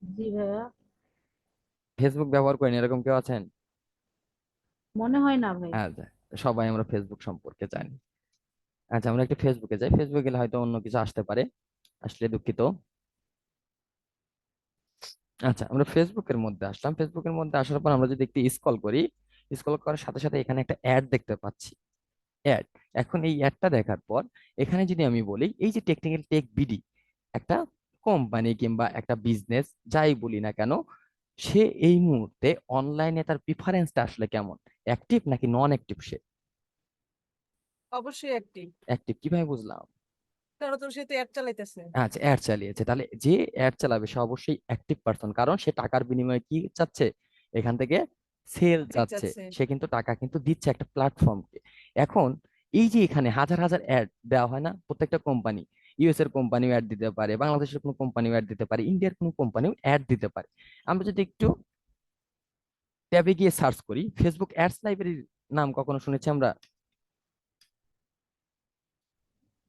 জি ভাইয়া। ফেসবুক ব্যবহার করেন এরকম কেউ আছেন? মনে হয় না ভাই। আচ্ছা, সবাই আমরা ফেসবুক সম্পর্কে জানি। আচ্ছা, আমরা একটু ফেসবুকে যাই, ফেসবুকে গেলে হয়তো অন্য কিছু আসতে পারে, আসলে দুঃখিত। আচ্ছা, আমরা ফেসবুকের মধ্যে আসলাম, ফেসবুকের মধ্যে আসার পর আমরা যদি একটু স্ক্রল করি, স্ক্রল করার সাথে সাথে এখানে একটা অ্যাড দেখতে পাচ্ছি, অ্যাড। এখন এই অ্যাডটা দেখার পর এখানে যদি আমি বলি, এই যে টেকনিক্যাল টেক বিডি, একটা কোম্পানি কিংবা একটা বিজনেস যাই বলি না কেন, সে এই মুহূর্তে অনলাইনে তার প্রিফারেন্সটা আসলে কেমন, অ্যাক্টিভ নাকি নন অ্যাক্টিভ? সে অবশ্যই অ্যাক্টিভ, অ্যাক্টিভ, কিভাবে বুঝলাম? কারণ তো সে তো অ্যাড চালাইতেছে। আচ্ছা, অ্যাড চালিয়েছে, তাহলে যে অ্যাড চালাবে সে অবশ্যই অ্যাক্টিভ পারসন, কারণ সে টাকার বিনিময়ে কি চাচ্ছে? এখান থেকে সেল ঠিক চাচ্ছে, যাচ্ছে। সে কিন্তু টাকা কিন্তু দিচ্ছে একটা প্ল্যাটফর্মকে। এখন এই যে এখানে হাজার হাজার অ্যাড দেওয়া হয় না, প্রত্যেকটা কোম্পানি, ইউএস এর কোম্পানিও অ্যাড দিতে পারে, বাংলাদেশের কোনো কোম্পানিও অ্যাড দিতে পারে, ইন্ডিয়ার কোনো কোম্পানিও অ্যাড দিতে পারে। আমরা যদি একটু ট্যাবে গিয়ে সার্চ করি, ফেসবুক অ্যাডস লাইব্রেরির নাম কখনো শুনেছি আমরা?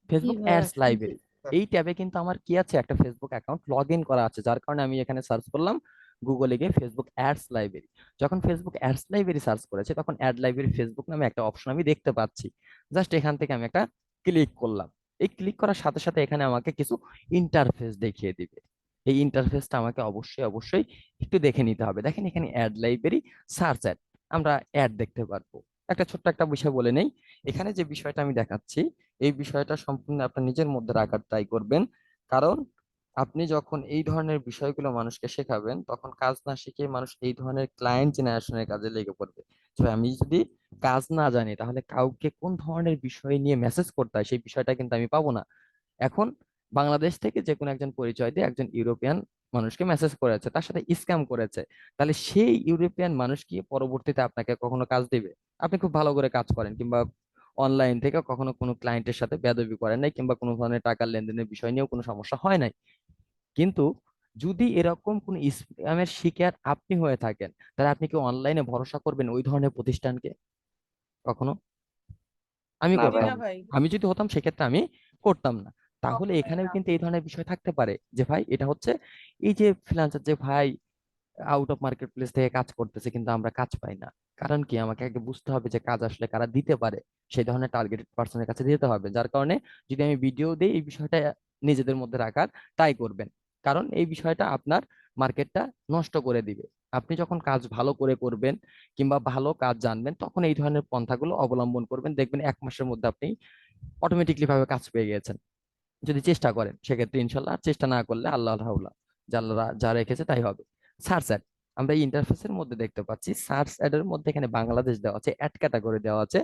ফেসবুক ভাইয়া অ্যাডস শুনছি। লাইব্রেরি। এই ট্যাবে কিন্তু আমার কি আছে, একটা ফেসবুক অ্যাকাউন্ট লগ ইন করা আছে, যার কারণে আমি এখানে সার্চ করলাম গুগলে গিয়ে ফেসবুক অ্যাডস লাইব্রেরি। যখন ফেসবুক অ্যাডস লাইব্রেরি সার্চ করেছে তখন অ্যাড লাইব্রেরি ফেসবুক নামে একটা অপশন আমি দেখতে পাচ্ছি। জাস্ট এখান থেকে আমি একটা ক্লিক করলাম। এই ক্লিক করার সাথে সাথে এখানে আমাকে কিছু ইন্টারফেস দেখিয়ে দিবে। এই ইন্টারফেসটা আমাকে অবশ্যই অবশ্যই একটু দেখে নিতে হবে। দেখেন এখানে অ্যাড লাইব্রেরি, সার্চ অ্যাড, আমরা অ্যাড দেখতে পারবো। একটা ছোট্ট একটা বিষয় বলে নেই, এখানে যে বিষয়টা আমি দেখাচ্ছি এই বিষয়টা সম্পূর্ণ আপনার নিজের মধ্যে রাখার ট্রাই করবেন। কারণ আপনি যখন এই ধরনের বিষয়গুলো মানুষকে শেখাবেন তখন কাজ না শিখে মানুষ এই ধরনের ক্লায়েন্ট জেনারেশনের কাজে লেগে পড়বে। তো আমি যদি কাজ না জানি তাহলে কাউকে কোন ধরনের বিষয় নিয়ে মেসেজ করতে হয় সেই বিষয়টা কিন্তু আমি পাবো না। এখন বাংলাদেশ থেকে যে কোনো একজন পরিচয় দিয়ে একজন ইউরোপিয়ান মানুষকে মেসেজ করেছে, তার সাথে স্ক্যাম করেছে, তাহলে সেই ইউরোপিয়ান মানুষ কি পরবর্তীতে আপনাকে কখনো কাজ দিবে? আপনি খুব ভালো করে কাজ করেন কিংবা অনলাইন থেকে কখনো কোনো ক্লায়েন্টের সাথে বেয়াদবি করেন নাই কিংবা কোনো ধরনের টাকার লেনদেনের বিষয় নিয়েও কোনো সমস্যা হয় নাই, কিন্তু যদি এরকম কোনো স্ক্যামের শিকার আপনি হয়ে থাকেন তাহলে আপনি কি অনলাইনে ভরসা করবেন ওই ধরনের প্রতিষ্ঠানকে? কখনো? আমি না করি ভাই। করতাম না না। ভাই। আমি যদি হতাম সেক্ষেত্রে আমি করতাম না। তাহলে কখনোই এখানেও না। কিন্তু এই ধরনের বিষয় থাকতে পারে যে ভাই এটা হচ্ছে এই যে ফ্রিল্যান্সার যে ভাই আউট অফ মার্কেট প্লেস থেকে কাজ করতেছে কিন্তু আমরা কাজ পাই না। কারণ কি, আমাকে আগে বুঝতে হবে যে কাজ আসলে কারা দিতে পারে, সেই ধরনের টার্গেটেড পার্সনের কাছে দিতে হবে। যার কারণে যদি আমি ভিডিও দিই এই বিষয়টা নিজেদের মধ্যে রাখার ট্রাই করবেন। কারণ এই বিষয়টা আপনার মার্কেটটা নষ্ট করে দিবে। আপনি যখন কাজ ভালো করে করবেন কিংবা ভালো কাজ জানবেন তখন এই ধরনের পন্থাগুলো অবলম্বন করবেন, দেখবেন 1 মাসের মধ্যে আপনি অটোমেটিকলি ভাবে কাজ পেয়ে গেছেন। যদি চেষ্টা করেন সেক্ষেত্রে ইনশাল্লাহ, আর চেষ্টা না করলে আল্লাহ হাউলা, যা আল্লাহ যা রেখেছে তাই হবে। সার্চ অ্যাড, আমরা এই ইন্টারফেসের মধ্যে দেখতে পাচ্ছি সার্চ অ্যাড এর মধ্যে এখানে বাংলাদেশ দেওয়া আছে, অ্যাড ক্যাটাগরি দেওয়া আছে,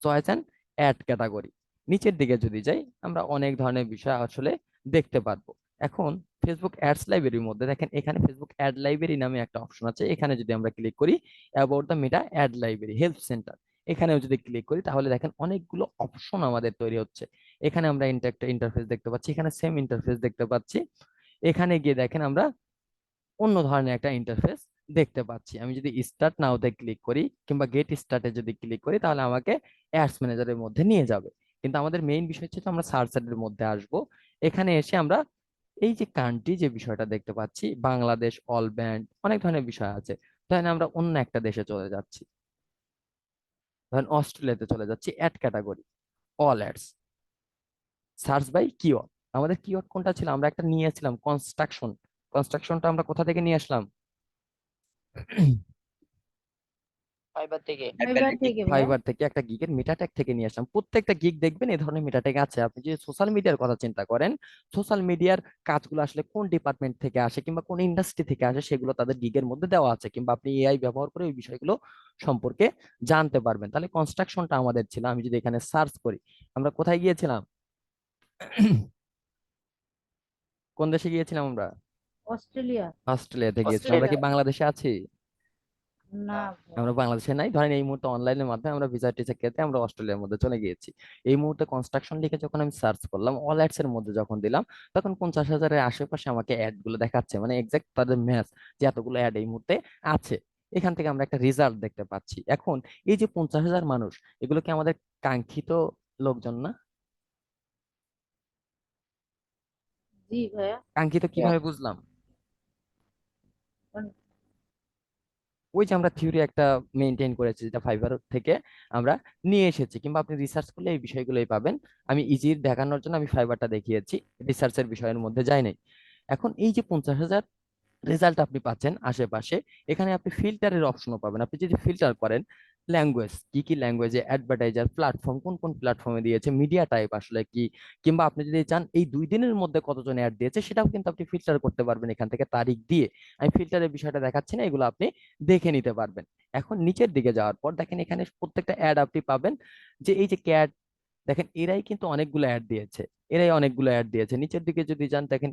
চয়েস অ্যান্ড অ্যাড ক্যাটাগরি। নিচের দিকে যদি যাই আমরা অনেক ধরনের বিষয় আসলে দেখতে পারবো। এখন ফেসবুক অ্যাডস লাইব্রেরির মধ্যে দেখেন এখানে ফেসবুক অ্যাড লাইব্রেরি নামে একটা অপশন আছে, এখানে যদি আমরা ক্লিক করি about the meta add library help centre, এখানেও যদি ক্লিক করি তাহলে দেখেন অনেকগুলো অপশন আমাদের তৈরি হচ্ছে। এখানে আমরা একটা ইন্টারফেস দেখতে পাচ্ছি, এখানে সেম ইন্টারফেস দেখতে পাচ্ছি, এখানে গিয়ে দেখেন আমরা অন্য ধরনের একটা ইন্টারফেস দেখতে পাচ্ছি। আমি যদি স্টার্ট নাওতে ক্লিক করি কিংবা গেট স্টার্টে যদি ক্লিক করি তাহলে আমাকে অ্যাডস ম্যানেজারের মধ্যে নিয়ে যাবে। কিন্তু আমাদের মেইন বিষয় হচ্ছে আমরা সার্চ এর মধ্যে আসব। এখানে এসে আমরা এই যে কান্ট্রি যে বিষয়টা দেখতে পাচ্ছি বাংলাদেশ, অল ব্যান্ড, অনেক ধরনের বিষয় আছে। তাহলে আমরা অন্য একটা দেশে চলে যাচ্ছি, ধরেন অস্ট্রেলিয়াতে চলে যাচ্ছি, ad category all ads, search by keyword. আমাদের কিওয়ার্ড কোনটা ছিল, আমরা একটা নিয়েছিলাম কনস্ট্রাকশন। কনস্ট্রাকশনটা আমরা কোথা থেকে নিয়ে আসলাম? ফাইবার থেকে। ফাইবার থেকে ভাইয়া। ফাইবার থেকে, একটা গিগের মেটাট্যাগ থেকে নিয়ে আসলাম। প্রত্যেকটা গিগ দেখবেন এই ধরনের মেটাট্যাগ আছে। আপনি যদি সোশ্যাল মিডিয়ার কথা চিন্তা করেন, সোশ্যাল মিডিয়ার কাজগুলো আসলে কোন ডিপার্টমেন্ট থেকে আসে কিংবা কোন ইন্ডাস্ট্রি থেকে আসে সেগুলো তাদের গিগের মধ্যে দেওয়া আছে, কিংবা আপনি এআই ব্যবহার করে ওই বিষয়গুলো সম্পর্কে জানতে পারবেন। তাহলে কনস্ট্রাকশনটা আমাদের ছিল। আমি যদি এখানে সার্চ করি, আমরা কোথায় গিয়েছিলাম? কোন দেশে গিয়েছিলাম আমরা? অস্ট্রেলিয়া। অস্ট্রেলিয়াতে গিয়েছিলাম। আমরা কি অস্ট্রেলিয়া। বাংলাদেশে আছি? না আমরা বাংলাদেশে নাই। ধরেন এই মুহূর্তে অনলাইনের মাধ্যমে আমরা ভিসা টিসা কেটে আমরা অস্ট্রেলিয়ার মধ্যে চলে গিয়েছি। এই মুহূর্তে কনস্ট্রাকশন লিখে যখন আমি সার্চ করলাম, অল অ্যাডস এর মধ্যে যখন দিলাম তখন 50,000-এর আশেপাশে আমাকে অ্যাড গুলো দেখাচ্ছে, মানে এক্সাক্ট তাদের ম্যাচ যে এতগুলো অ্যাড এই মুহূর্তে আছে। এখান থেকে আমরা একটা রেজাল্ট দেখতে পাচ্ছি। এখন এই যে 50,000 মানুষ, এগুলো কি আমাদের কাঙ্ক্ষিত লোকজন না? জি ভাইয়া। কাঙ্ক্ষিত কিভাবে বুঝলাম? কারণ ওই যে আমরা থিওরি একটা মেনটেন করেছি যেটা ফাইবার থেকে আমরা নিয়ে এসেছি, কিংবা আপনি রিসার্চ করলে এই বিষয়গুলোই পাবেন। আমি ইজি দেখানোর জন্য আমি ফাইবারটা দেখিয়েছি, রিসার্চের বিষয়ের মধ্যে যাই নাই। এখন এই যে 50,000 রেজাল্ট আপনি পাচ্ছেন আশেপাশে, এখানে আপনি ফিল্টারের অপশনও পাবেন। আপনি যদি ফিল্টার করেন ল্যাঙ্গুয়েজ, কি কি ল্যাঙ্গুয়েজে অ্যাডভার্টাইজার, প্ল্যাটফর্ম কোন কোন প্ল্যাটফর্মে দিয়েছে, মিডিয়া টাইপ আসলে কি, কিংবা আপনি যদি চান এই 2 দিনের মধ্যে কতজন অ্যাড দিয়েছে সেটাও কিন্তু আপনি ফিল্টার করতে পারবেন এখান থেকে তারিখ দিয়ে। আমি ফিল্টারের বিষয়টা দেখাচ্ছি না, এগুলো আপনি দেখে নিতে পারবেন। এখন নিচের দিকে যাওয়ার পর দেখেন এখানে প্রত্যেকটা অ্যাড আপনি পাবেন যে এই যে ক্যাট, দেখেন এরাই কিন্তু অনেকগুলো অ্যাড দিয়েছে, এরাই অনেকগুলো অ্যাড দিয়েছে। নিচের দিকে যদি যান দেখেন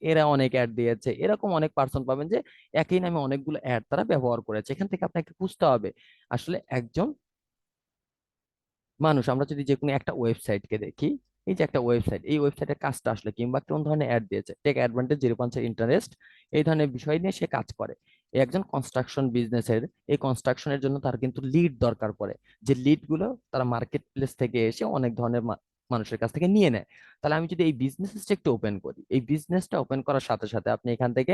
এরা অনেক অ্যাড দিয়েছে। এরকম অনেক পার্সন পাবেন যে একই নামে অনেকগুলো অ্যাড তারা ব্যবহার করেছে। এখান থেকে আপনাকে বুঝতে হবে আসলে একজন মানুষ, আমরা যদি যে কোনো একটা ওয়েবসাইটকে দেখি, এই যে একটা ওয়েবসাইট, এই ওয়েবসাইটের কাজটা আসলে কিংবা কোন ধরনের অ্যাড দিয়েছে, টেক অ্যাডভান্টেজ, 0% ইন্টারেস্ট, এই ধরনের বিষয় নিয়ে সে কাজ করে। একজন কনস্ট্রাকশন বিজনেসের, এই কনস্ট্রাকশনের জন্য তার কিন্তু লিড দরকার পড়ে, যে লিড গুলো তারা মার্কেট প্লেস থেকে এসে অনেক ধরনের মানুষের কাছ থেকে নিয়ে নেয়। তাহলে আমি যদি এই বিজনেসটা একটু ওপেন করি, এই বিজনেসটা ওপেন করার সাথে সাথে আপনি এখান থেকে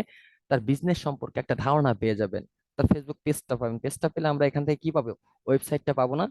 তার বিজনেস সম্পর্কে একটা ধারণা পেয়ে যাবেন। তার ফেসবুক পেজটা পাবেন, পেজটা পেলে আমরা এখান থেকে কি পাবো, ওয়েবসাইটটা পাবো না?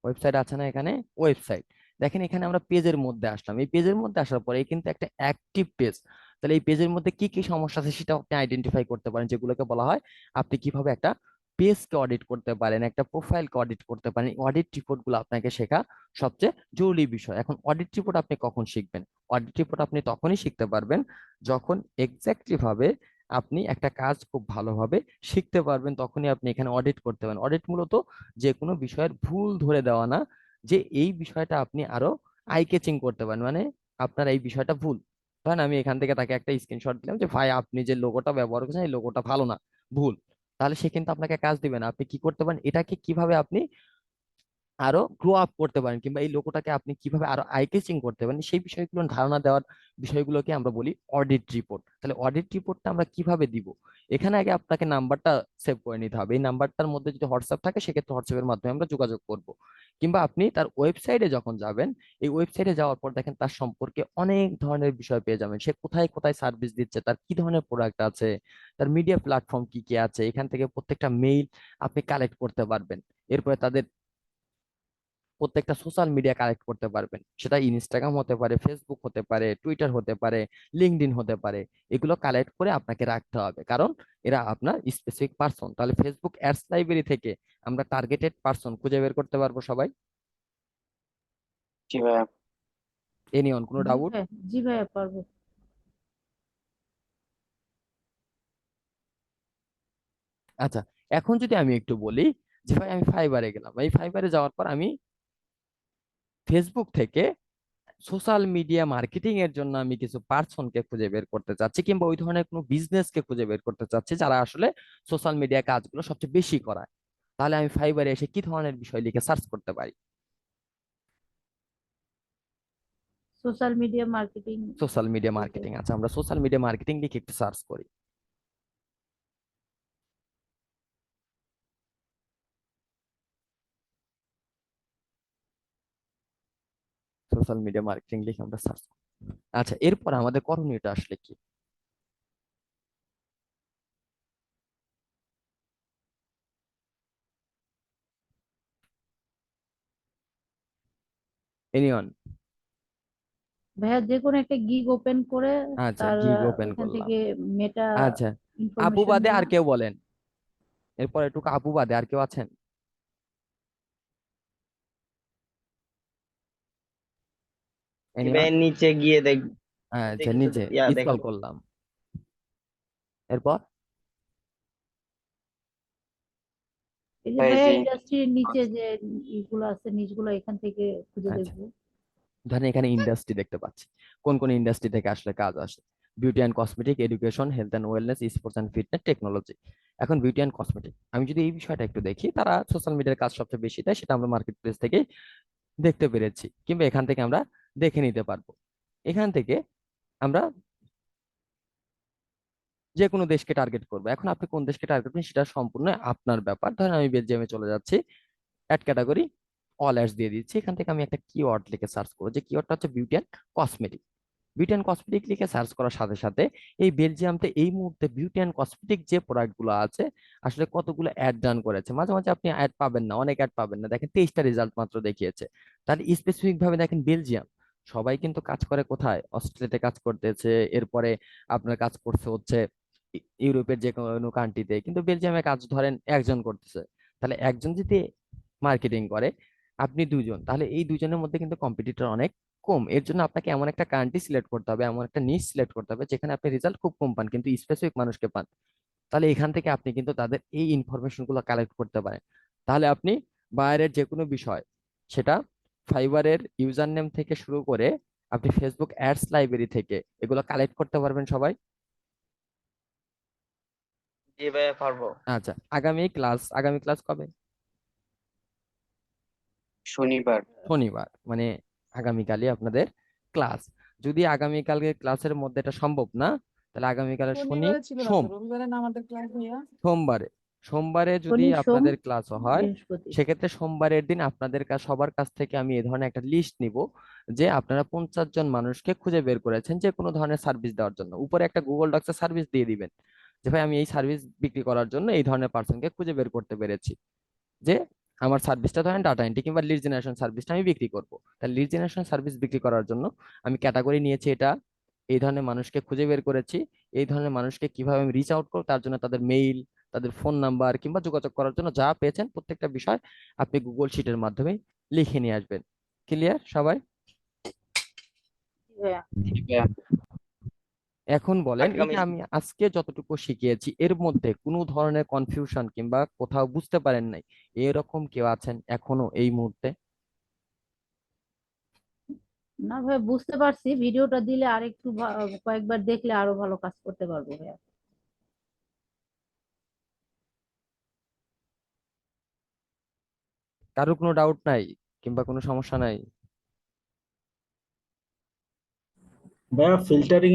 ওয়েবসাইট আছে না এখানে, ওয়েবসাইট। দেখেন এখানে আমরা পেজের মধ্যে আসলাম, এই পেজের মধ্যে আসার পরে এই কিন্তু একটা অ্যাক্টিভ পেজ। তাহলে এই পেজের মধ্যে কি কি সমস্যা আছে সেটা আপনি আইডেন্টিফাই করতে পারেন, যেগুলোকে বলা হয় আপনি কিভাবে একটা পেজকে অডিট করতে পারেন, একটা প্রোফাইলকে অডিট করতে পারেন। অডিট রিপোর্ট গুলো আপনাকে শেখা সবচেয়ে জরুরি বিষয়। এখন অডিট রিপোর্ট আপনি কখন শিখবেন? অডিট রিপোর্ট আপনি তখনই শিখতে পারবেন যখন এক্স্যাক্টলি ভাবে আপনি একটা কাজ খুব ভালোভাবে শিখতে পারবেন, তখনই আপনি এখানে অডিট করতে পারেন। অডিট মূলত যে কোনো বিষয়ের ভুল ধরে দেওয়া না, যে এই বিষয়টা আপনি আরো আই ক্যাচিং করতে পারেন, মানে আপনার এই বিষয়টা ভুল। ধরেন আমি এখান থেকে তাকে একটা স্ক্রিনশট দিলাম যে ভাই আপনি যে লোগোটা ব্যবহার করছেন এই লোগোটা ভালো না, ভুল। তাহলে সে কিন্তু আপনাকে কাজ দিবে না। আপনি কি করতে পারেন, এটাকে কিভাবে আপনি আরো গ্রো আপ করতে পারেন, কিংবা এই লোগোটাকে আপনি কিভাবে আরো আই ক্যাচিং করতে পারেন, সেই বিষয়গুলো ধারণা দেওয়ার বিষয়গুলোকে আমরা বলি অডিট রিপোর্ট। তাহলে অডিট রিপোর্টটা আমরা কিভাবে দিব? এখানে আগে আপনাকে নাম্বারটা সেভ করে নিতে হবে। এই নাম্বারটার মধ্যে যদি হোয়াটসঅ্যাপ থাকে সেক্ষেত্রে হোয়াটসঅ্যাপের মাধ্যমে আমরা যোগাযোগ করব। কিংবা আপনি তার ওয়েবসাইটে যখন যাবেন, এই ওয়েবসাইটে যাওয়ার পর দেখেন তার সম্পর্কে অনেক ধরনের বিষয় পেয়ে যাবেন। সে কোথায় কোথায় সার্ভিস দিচ্ছে, তার কি ধরনের প্রোডাক্ট আছে, তার মিডিয়া প্ল্যাটফর্ম কি কি আছে, এখান থেকে প্রত্যেকটা মেইল আপনি কালেক্ট করতে পারবেন। এরপরে তাদের প্রত্যেকটা সোশ্যাল মিডিয়া কালেক্ট করতে পারবেন, সেটা ইনস্টাগ্রাম হতে পারে, ফেসবুক হতে পারে, টুইটার হতে পারে, লিঙ্কডইন হতে পারে। এগুলো কালেক্ট করে আপনাকে রাখতে হবে, কারণ এরা আপনার স্পেসিফিক পার্সন। তাহলে ফেসবুক অ্যাডস লাইব্রেরি থেকে আমরা টার্গেটেড পার্সন খুঁজে বের করতে পারবো সবাই। জি ভাইয়া। এনিওন কোনো জি ডাউট? ভাই, জি ভাইয়া পারবো। আচ্ছা, এখন যদি আমি একটু বলি যে ভাই আমি ফাইবারে গেলাম, এই ফাইবারে যাওয়ার পর আমি ফেসবুক থেকে সোশ্যাল মিডিয়া মার্কেটিং এর জন্য আমি কিছু পার্সনকে খুঁজে বের করতে চাচ্ছি, কিংবা ওই ধরনের কোনো বিজনেসকে খুঁজে বের করতে চাচ্ছি যারা আসলে সোশ্যাল মিডিয়া কাজগুলো সবচেয়ে বেশি করায়। তাহলে আমি ফাইবারে এসে কি ধরনের বিষয় লিখে সার্চ করতে পারি? Social media marketing. Social media marketing. আচ্ছা, আমরা সোশ্যাল মিডিয়া মার্কেটিং লিখে একটু সার্চ করি। সোশ্যাল মিডিয়া মার্কেটিং লিখে আমরা সার্চ করি। আচ্ছা, এরপর আমাদের করণীয়টা আসলে কি? এনিওন? ভাইয়া যে কোনো একটা গিগ ওপেন করে আচ্ছা, তার গিগ ওপেন ওইখান করলাম। থেকে মেটা আচ্ছা, আপু ইনফরমেশন বাদে নিয়ে। আর কেউ বলেন, এরপর একটু আপু বাদে আর কেউ আছেন? এনিওন? এবার নিচে গিয়ে দেখ, আচ্ছা, দেখি তো নিচে স্ক্রল দেখো। করলাম। এরপর এই যে ভাই ভাইয়া যে ইন্ডাস্ট্রির নিচে যে ইগুলো আছে নিচগুলো এখান থেকে খুঁজে আচ্ছা, দেখবো। ধরেন এখানে ইন্ডাস্ট্রি দেখতে পাচ্ছি, কোন কোন ইন্ডাস্ট্রি থেকে আসলে কাজ আসে। Beauty and cosmetic, education, health and wellness, sports and fitness, technology. এখন বিউটি অ্যান্ড কসমেটিক আমি যদি এই বিষয়টা একটু দেখি, তারা সোশ্যাল মিডিয়ার কাজ সবচেয়ে বেশি দেয়, সেটা আমরা মার্কেট প্লেস থেকে দেখতে পেরেছি, কিংবা এখান থেকে আমরা দেখে নিতে পারবো। এখান থেকে আমরা যে কোনো দেশকে টার্গেট করবো। এখন আপনি কোন দেশকে টার্গেট করবেন সেটা সম্পূর্ণ আপনার ব্যাপার। ধরেন আমি বেলজিয়ামে চলে যাচ্ছি, অ্যাড ক্যাটাগরি অল অ্যাডস দিয়ে দিচ্ছি। এখান থেকে আমি একটা কিওয়ার্ড লিখে সার্চ করবো, যে কিওয়ার্ডটা হচ্ছে beauty and cosmetic. Beauty and cosmetic লিখে সার্চ করার সাথে সাথে এই বেলজিয়ামতে এই মুহূর্তে বিউটি অ্যান্ড কসমেটিক যে প্রোডাক্ট গুলো আছে আসলে কতগুলো অ্যাড রান করেছে। মাঝে মাঝে আপনি অ্যাড পাবেন না, অনেক অ্যাড পাবেন না, দেখেন 23টা রেজাল্ট মাত্র দেখিয়েছে। তাহলে স্পেসিফিক ভাবে দেখেন বেলজিয়াম, সবাই কিন্তু কাজ করে কোথায়, অস্ট্রেলিয়াতে কাজ করতেছে, এরপরে আপনার কাজ করছে হচ্ছে ইউরোপের যে কোনো কান্ট্রিতে, কিন্তু বেলজিয়ামে কাজ ধরেন একজন করতেছে। তাহলে একজন যদি মার্কেটিং করে, আপনি দুজন, তাহলে এই দুজনের মধ্যে কিন্তু কম্পিটিটর অনেক কম। এর জন্য আপনাকে এমন একটা কান্ট্রি সিলেক্ট করতে হবে, এমন একটা নিশ সিলেক্ট করতে হবে যেখানে আপনি রেজাল্ট খুব কম পান কিন্তু স্পেসিফিক মানুষকে পান। তাহলে এখান থেকে আপনি কিন্তু তাদের এই ইনফরমেশন গুলো কালেক্ট করতে পারেন। তাহলে আপনি বাইরের যে কোনো বিষয়, সেটা ফাইবারের ইউজার নেম থেকে শুরু করে আপনি ফেসবুক অ্যাডস লাইব্রেরি থেকে এগুলো কালেক্ট করতে পারবেন সবাই। জি ভাইয়া পারবো। আচ্ছা, আগামী ক্লাস কবে? শনিবার। শনিবার, মানে আগামীকালই আপনাদের ক্লাস। যদি আগামীকালকে ক্লাসের মধ্যে এটা সম্ভব না, তাহলে আগামীকালের শনি শনিবারে ছিল না তো, সোম রবিবারে না আমাদের ক্লাস ভাইয়া? সোমবারে সোমবারে যদি শনি সোম আপনাদের ক্লাসও হয়, বৃহস্পতি। সেক্ষেত্রে সোমবারের দিন আপনাদের সবার কাছ থেকে আমি এই ধরনের একটা লিস্ট নিব, যে আপনারা 50 জন মানুষকে খুঁজে বের করেছেন যে কোনো ধরনের সার্ভিস দেওয়ার জন্য। উপরে একটা গুগল ডক্সে সার্ভিস দিয়ে দিবেন যে ভাই আমি এই সার্ভিস বিক্রি করার জন্য এই ধরনের পার্সনকে খুঁজে বের করতে পেরেছি, যে আমার সার্ভিসটা ধরেন ডাটা এন্ট্রি কিংবা লিড জেনারেশন সার্ভিসটা আমি বিক্রি করব। তাহলে লিড জেনারেশন সার্ভিস বিক্রি করার জন্য আমি ক্যাটাগরি নিয়েছি এটা, এই ধরনের মানুষকে খুঁজে বের করেছি, এই ধরনের মানুষকে কিভাবে আমি রিচ আউট করব তার জন্য তাদের মেইল, তাদের ফোন নাম্বার কিংবা যোগাযোগ করার জন্য যা পেয়েছেন প্রত্যেকটা বিষয় আপনি গুগল শিটের মাধ্যমে লিখে নিয়ে আসবেন। ক্লিয়ার সবাই? ভাইয়া, জি ভাইয়া। এখন বলেন, এই আগামী যে আমি আজকে যতটুকু শিখিয়েছি এর মধ্যে কোনো ধরনের কনফিউশন কিংবা কোথাও বুঝতে পারেন নাই এরকম কেউ আছেন এখনো এই মুহূর্তে? না ভাই, বুঝতে পারছি। ভিডিওটা দিলে আর একটু কয়েকবার দেখলে আরো ভালো কাজ করতে পারবো ভাইয়া। কারো কোনো ডাউট নাই কিংবা কোনো সমস্যা নাই? ভাইয়া ফিল্টারিং